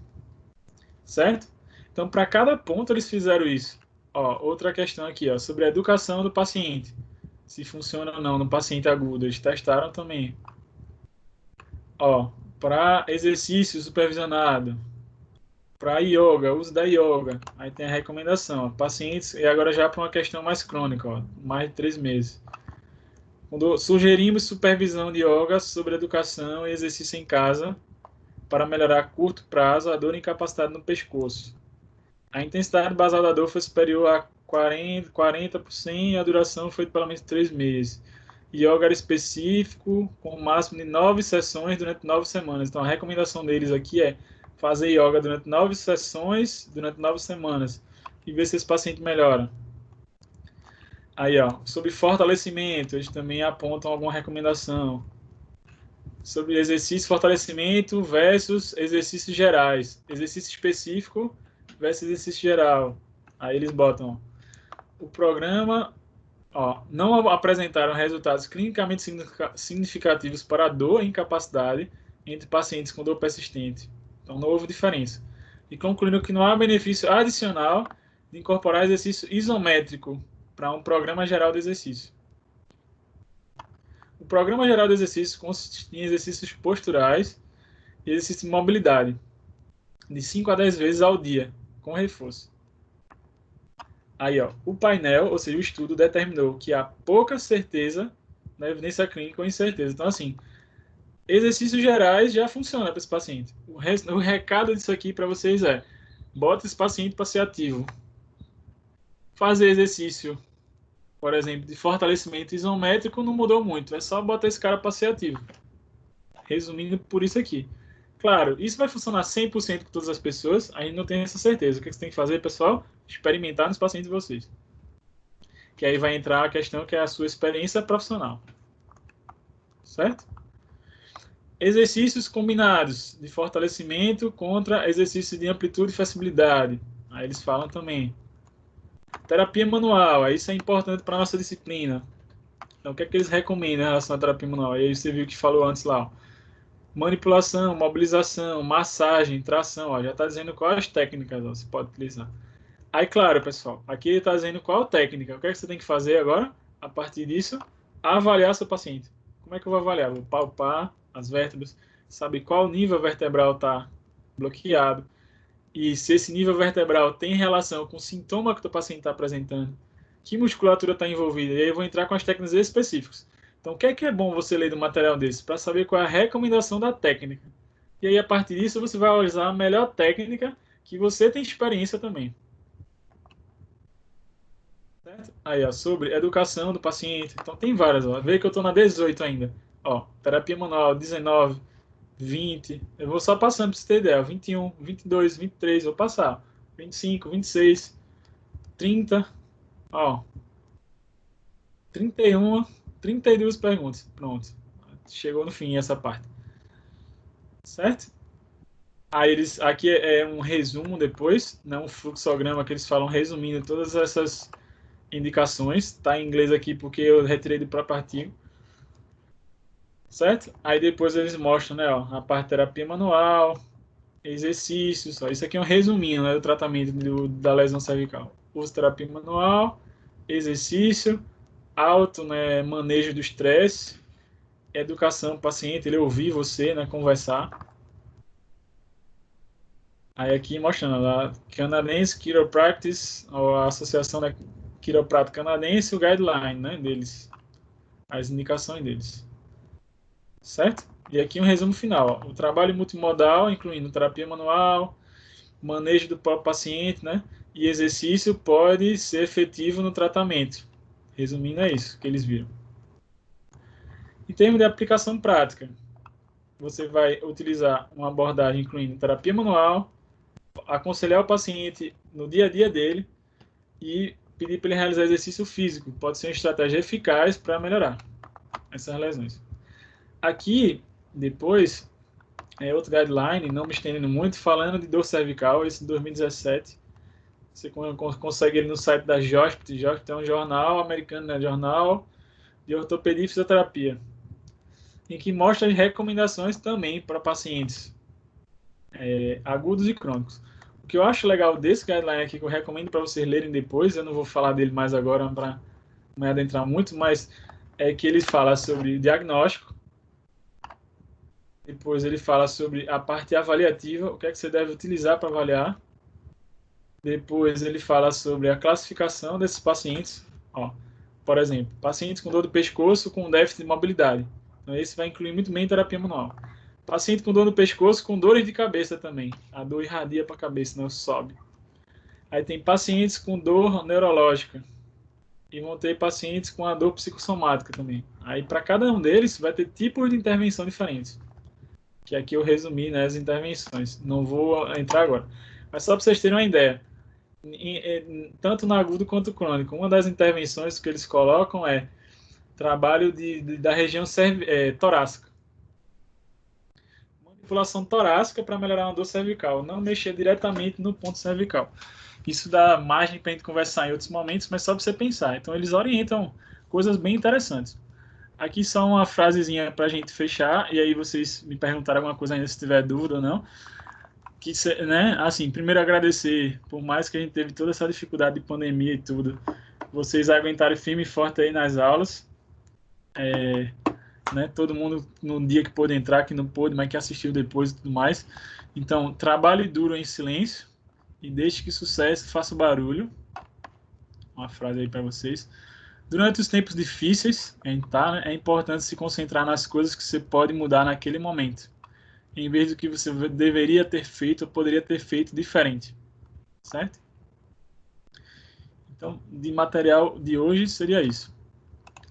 Certo? Então, para cada ponto eles fizeram isso. Ó, outra questão aqui, ó, sobre a educação do paciente. Se funciona ou não no paciente agudo. Eles testaram também. Ó, para exercício supervisionado. Para yoga, uso da yoga. Aí tem a recomendação. Ó, pacientes, e agora já para uma questão mais crônica, ó, mais de 3 meses. Quando sugerimos supervisão de yoga sobre educação e exercício em casa para melhorar a curto prazo a dor e incapacidade no pescoço. A intensidade basal da dor foi superior a 40% e a duração foi de pelo menos 3 meses. Yoga era específico, com o máximo de 9 sessões durante 9 semanas. Então, a recomendação deles aqui é fazer yoga durante 9 sessões, durante 9 semanas, e ver se esse paciente melhora. Aí, ó, sobre fortalecimento, eles também apontam alguma recomendação. Sobre exercício, fortalecimento versus exercícios gerais. Exercício específico versus exercício geral. Aí eles botam o programa, ó, não apresentaram resultados clinicamente significativos para a dor e incapacidade entre pacientes com dor persistente. Então não houve diferença. E concluíram que não há benefício adicional de incorporar exercício isométrico para um programa geral de exercício. O programa geral de exercício consiste em exercícios posturais e exercício de mobilidade, de 5 a 10 vezes ao dia, com reforço. Aí, ó, o painel, ou seja, o estudo, determinou que há pouca certeza na evidência clínica ou incerteza. Então, assim, exercícios gerais já funcionam para esse paciente. O recado disso aqui para vocês é: bota esse paciente para ser ativo. Fazer exercício, por exemplo, de fortalecimento isométrico não mudou muito. É só botar esse cara para ser ativo. Resumindo por isso aqui. Claro, isso vai funcionar 100% com todas as pessoas, a gente não tem essa certeza. O que você tem que fazer, pessoal? Experimentar nos pacientes de vocês. Que aí vai entrar a questão que é a sua experiência profissional. Certo? Exercícios combinados de fortalecimento contra exercícios de amplitude e flexibilidade. Aí eles falam também. Terapia manual, isso é importante para a nossa disciplina. Então, o que é que eles recomendam em relação à terapia manual? Aí você viu que falou antes lá, ó. Manipulação, mobilização, massagem, tração, ó, já está dizendo quais técnicas ó, você pode utilizar. Aí, claro, pessoal, aqui ele está dizendo qual técnica. O que é que você tem que fazer agora? A partir disso, avaliar seu paciente. Como é que eu vou avaliar? Vou palpar as vértebras, saber qual nível vertebral está bloqueado, e se esse nível vertebral tem relação com o sintoma que o paciente está apresentando, que musculatura está envolvida, e aí eu vou entrar com as técnicas específicas. Então, o que é bom você ler do material desse? Para saber qual é a recomendação da técnica. E aí, a partir disso, você vai usar a melhor técnica que você tem experiência também. Certo? Aí, ó, sobre educação do paciente. Então, tem várias. Ó. Vê que eu estou na 18 ainda. Ó, terapia manual, 19, 20. Eu vou só passando para você ter ideia. 21, 22, 23, vou passar. 25, 26, 30. Ó, 31, 32 perguntas. Pronto. Chegou no fim essa parte. Certo? Aí eles, aqui é um resumo depois, né, um fluxograma que eles falam resumindo todas essas indicações. Está em inglês aqui porque eu retirei do próprio artigo. Certo? Aí depois eles mostram, né, ó, a parte de terapia manual, exercícios. Ó, isso aqui é um resuminho, né, do tratamento da lesão cervical. Uso terapia manual, exercício, né, manejo do estresse, educação do paciente, ele ouvir você, né, conversar. Aí aqui mostrando lá, Canadense Chiropractic, a Associação da Quiroprática Canadense, o guideline, né, deles, as indicações deles. Certo? E aqui um resumo final. Ó. O trabalho multimodal, incluindo terapia manual, manejo do próprio paciente, né, e exercício pode ser efetivo no tratamento. Resumindo, é isso que eles viram. Em termos de aplicação prática, você vai utilizar uma abordagem incluindo terapia manual, aconselhar o paciente no dia a dia dele e pedir para ele realizar exercício físico. Pode ser uma estratégia eficaz para melhorar essas lesões. Aqui, depois, é outro guideline, não me estendendo muito, falando de dor cervical, esse de 2017. Você consegue ele no site da JOSPT. JOSPT é um jornal americano, né? Jornal de Ortopedia e Fisioterapia, em que mostra as recomendações também para pacientes agudos e crônicos. O que eu acho legal desse guideline aqui, que eu recomendo para vocês lerem depois, eu não vou falar dele mais agora para não adentrar muito, mas é que ele fala sobre diagnóstico, depois ele fala sobre a parte avaliativa, o que é que você deve utilizar para avaliar, depois ele fala sobre a classificação desses pacientes, ó, por exemplo, pacientes com dor do pescoço com déficit de mobilidade, então esse vai incluir muito bem terapia manual. Paciente com dor no pescoço, com dores de cabeça também. A dor irradia para a cabeça, não sobe. Aí tem pacientes com dor neurológica. E vão ter pacientes com a dor psicossomática também. Aí para cada um deles vai ter tipos de intervenção diferentes. Que aqui eu resumi, né, as intervenções. Não vou entrar agora. Mas só para vocês terem uma ideia. Tanto no agudo quanto no crônico. Uma das intervenções que eles colocam é trabalho da região torácica. Manipulação torácica para melhorar uma dor cervical, não mexer diretamente no ponto cervical. Isso dá margem para a gente conversar em outros momentos, mas só para você pensar. Então, eles orientam coisas bem interessantes. Aqui só uma frasezinha para a gente fechar, e aí vocês me perguntaram alguma coisa ainda, se tiver dúvida ou não. Que, né, assim, primeiro agradecer, por mais que a gente teve toda essa dificuldade de pandemia e tudo, vocês aguentaram firme e forte aí nas aulas. Né, todo mundo no dia que pôde entrar, que não pôde, mas que assistiu depois e tudo mais. Então, trabalhe duro em silêncio e deixe que sucesso faça barulho. Uma frase aí para vocês. Durante os tempos difíceis, é importante se concentrar nas coisas que você pode mudar naquele momento, em vez do que você deveria ter feito ou poderia ter feito diferente. Certo? Então, de material de hoje seria isso.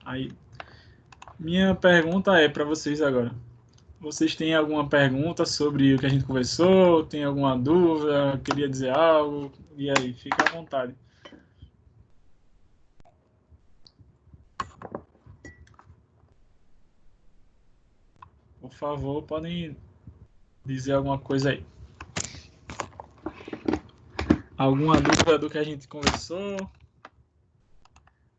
Aí, minha pergunta é para vocês agora. Vocês têm alguma pergunta sobre o que a gente conversou? Tem alguma dúvida? Queria dizer algo? E aí, fica à vontade. Por favor, podem dizer alguma coisa aí. Alguma dúvida do que a gente conversou?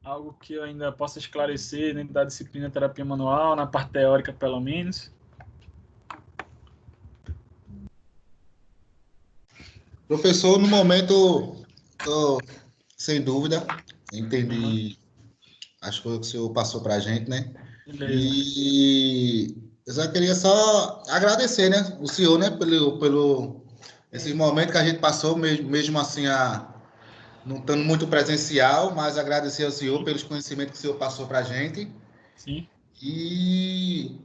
Algo que eu ainda possa esclarecer dentro da disciplina terapia manual, na parte teórica pelo menos? Professor, no momento, tô sem dúvida, entendi as coisas que o senhor passou para a gente, né? Beleza. E eu só queria só agradecer, né, o senhor, né, pelo esse momento que a gente passou, mesmo assim, não estando muito presencial, mas agradecer ao senhor pelos conhecimentos que o senhor passou para a gente Sim, e,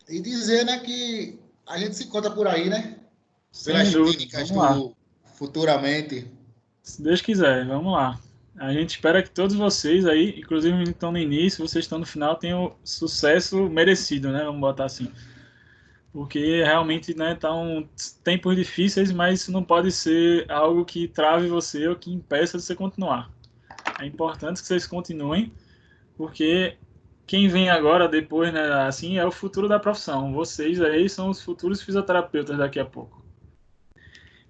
e dizer, né, que a gente se encontra por aí, né, pelas sem dúvida. clínicas Vamos lá. do futuramente. Se Deus quiser, vamos lá. A gente espera que todos vocês aí, inclusive os que estão no início, vocês estão no final, tenham sucesso merecido, né? Vamos botar assim. Porque realmente, né, estão tempos difíceis, mas isso não pode ser algo que trave você ou que impeça de você continuar. É importante que vocês continuem, porque quem vem agora, depois, né, assim, é o futuro da profissão. Vocês aí são os futuros fisioterapeutas daqui a pouco.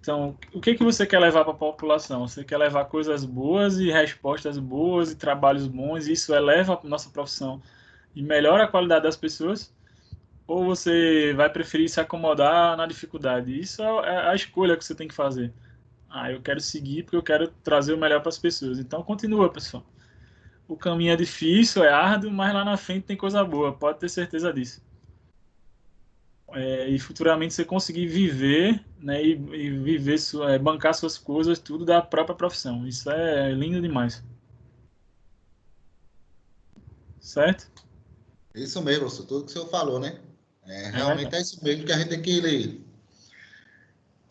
Então, o que que você quer levar para a população? Você quer levar coisas boas e respostas boas e trabalhos bons, e isso eleva a nossa profissão e melhora a qualidade das pessoas? Ou você vai preferir se acomodar na dificuldade? Isso é a escolha que você tem que fazer. Ah, eu quero seguir porque eu quero trazer o melhor para as pessoas. Então, continua, pessoal. O caminho é difícil, é árduo, mas lá na frente tem coisa boa, pode ter certeza disso. E futuramente você conseguir viver, né, e viver bancar suas coisas, tudo da própria profissão. Isso é lindo demais. Certo? Isso mesmo, professor, tudo que o senhor falou, né? É Realmente verdade. é isso mesmo que a gente tem que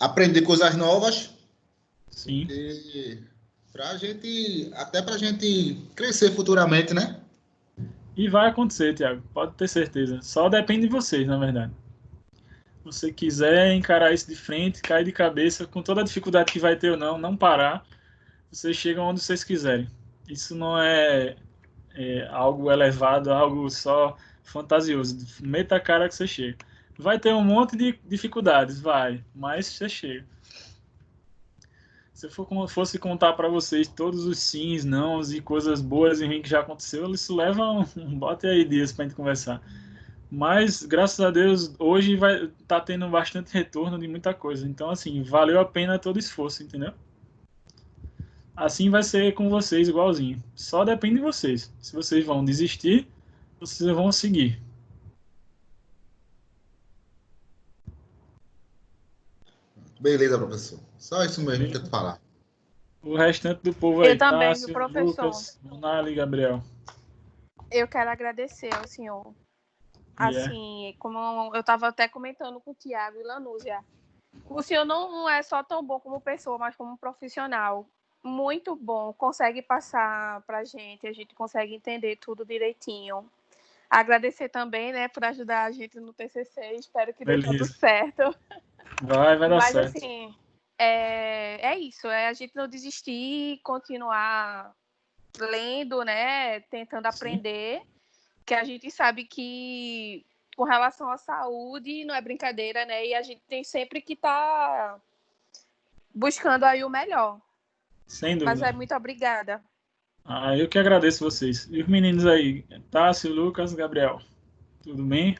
aprender coisas novas, Sim. porque até para a gente crescer futuramente, né? E vai acontecer, Thiago. Pode ter certeza. Só depende de vocês, na verdade. Se você quiser encarar isso de frente, cair de cabeça, com toda a dificuldade que vai ter ou não, não parar, vocês chegam onde vocês quiserem. Isso não é algo elevado, algo só fantasioso. Meta a cara que você chega. Vai ter um monte de dificuldades, vai, mas você chega. Se eu fosse contar para vocês todos os sims, nãos e coisas boas e ruins que já aconteceu, isso leva bote aí dias para a gente conversar. Mas, graças a Deus, hoje tá tendo bastante retorno de muita coisa. Então, assim, valeu a pena todo esforço, entendeu? Assim vai ser com vocês igualzinho. Só depende de vocês. Se vocês vão desistir, vocês vão seguir. Beleza, professor. Só isso mesmo que eu te falar. O restante do povo Eu aí, também, viu, Tássio, professor? Lucas, Monali, Gabriel. Eu quero agradecer ao senhor. E é. Assim, como eu estava até comentando com o Tiago e Lanúzia, o senhor não é só tão bom como pessoa, mas como profissional. Muito bom, consegue passar para a gente consegue entender tudo direitinho. Agradecer também, né, por ajudar a gente no TCC, espero que dê tudo Beleza. certo. Vai dar Mas, certo. assim, é isso, é a gente não desistir, continuar lendo, né, tentando aprender, que a gente sabe que com relação à saúde não é brincadeira, né, e a gente tem sempre que estar buscando aí o melhor. Sem Mas dúvida. muito obrigada. Eu que agradeço vocês. E os meninos aí, Tássio, Lucas, Gabriel. Tudo bem?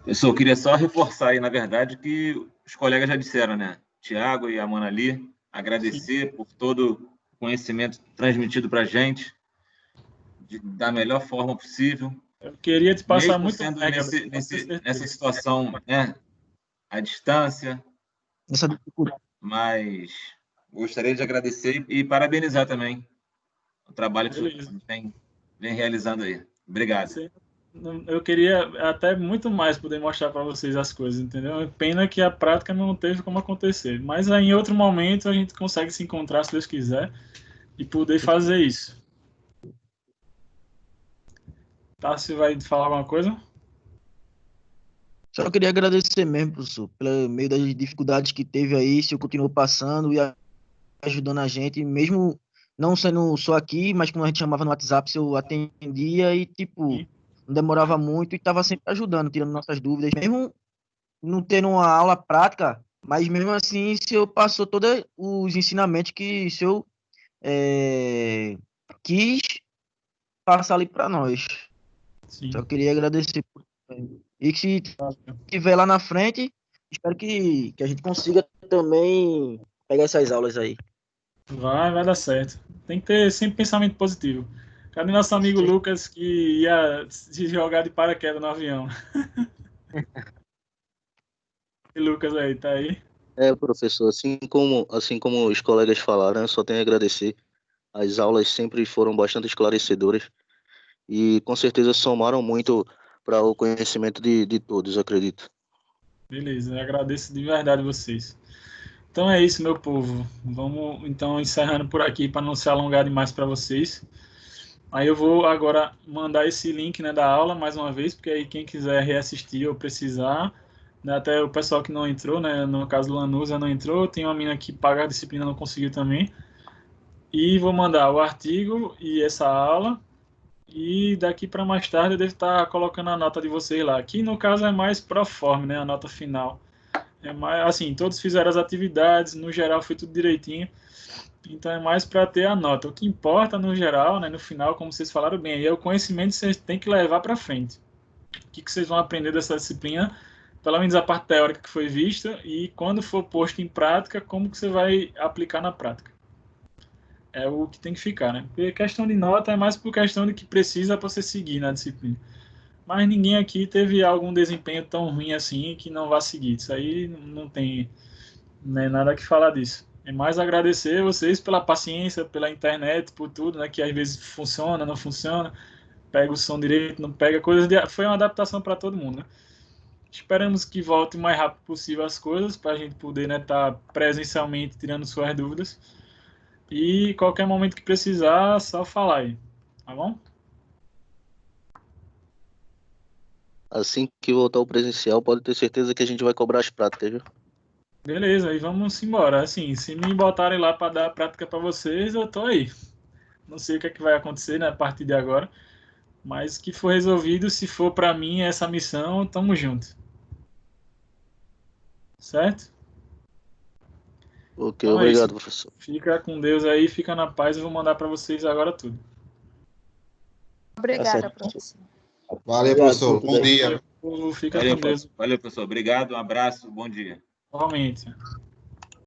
Pessoal, eu queria só reforçar aí, na verdade, que os colegas já disseram, né? Tiago e a Manali, agradecer por todo o conhecimento transmitido para a gente da melhor forma possível, Eu queria te passar mesmo muito sendo bem, Gabriel. Pode ter nessa certeza. situação, né, à distância, Essa dificuldade. mas gostaria de agradecer e parabenizar também o trabalho que Beleza. você vem realizando aí. Obrigado. Eu queria até muito mais poder mostrar para vocês as coisas, entendeu? Pena que a prática não teve como acontecer. Mas aí, em outro momento a gente consegue se encontrar, se Deus quiser, e poder fazer isso. Tá? Você vai falar alguma coisa? Só queria agradecer mesmo, professor, pelo meio das dificuldades que teve aí, o senhor continuou passando e ajudando a gente, mesmo não sendo só aqui, mas quando a gente chamava no WhatsApp, o senhor atendia e, tipo, Sim. não demorava muito e estava sempre ajudando, tirando nossas dúvidas, mesmo não tendo uma aula prática, mas mesmo assim o senhor passou todos os ensinamentos que o senhor quis passar ali para nós. Sim. Só queria agradecer. E que se tiver lá na frente, espero que a gente consiga também pegar essas aulas aí. Vai dar certo. Tem que ter sempre pensamento positivo. Cadê nosso amigo Lucas que ia se jogar de paraquedas no avião? E Lucas aí, tá aí? Professor, assim como os colegas falaram, eu só tenho a agradecer. As aulas sempre foram bastante esclarecedoras e com certeza somaram muito para o conhecimento de todos, acredito. Beleza, eu agradeço de verdade vocês. Então é isso, meu povo. Vamos então encerrando por aqui para não se alongar demais para vocês. Aí eu vou agora mandar esse link, né, da aula mais uma vez, porque aí quem quiser reassistir ou precisar, né, até o pessoal que não entrou, né, no caso do Lanusa não entrou, tem uma mina que paga a disciplina não conseguiu também. E vou mandar o artigo e essa aula. E daqui para mais tarde eu devo estar colocando a nota de vocês lá. Aqui no caso é mais pro forma, né, a nota final. É mais assim, todos fizeram as atividades, no geral foi tudo direitinho. Então é mais para ter a nota. O que importa no geral, né, no final, como vocês falaram bem, aí é o conhecimento que vocês têm que levar para frente. O que vocês vão aprender dessa disciplina, pelo menos a parte teórica que foi vista, e quando for posto em prática, como que você vai aplicar na prática. É o que tem que ficar, né? Porque questão de nota é mais por questão de que precisa para você seguir na disciplina. Mas ninguém aqui teve algum desempenho tão ruim assim que não vá seguir. Isso aí não tem, né, nada que falar disso. É mais agradecer vocês pela paciência, pela internet, por tudo, né? Que às vezes funciona, não funciona, pega o som direito, não pega coisas. Foi uma adaptação para todo mundo, né? Esperamos que volte o mais rápido possível as coisas para a gente poder, né, estar presencialmente tirando suas dúvidas. E qualquer momento que precisar, só falar aí, tá bom? Assim que voltar ao presencial, pode ter certeza que a gente vai cobrar as práticas, viu? Beleza, aí vamos embora. Assim, se me botarem lá para dar a prática para vocês, eu tô aí. Não sei o que é que vai acontecer, né, a partir de agora, mas que for resolvido, se for para mim essa missão, tamo junto. Certo? Ok, Então é isso. obrigado, professor. Fica com Deus aí, fica na paz. Eu vou mandar para vocês agora tudo. Obrigada, certo. professor. Valeu, Obrigado, professor. tudo Bom aí. dia. Fica com Deus. Valeu, professor. Obrigado, um abraço, bom dia. Realmente.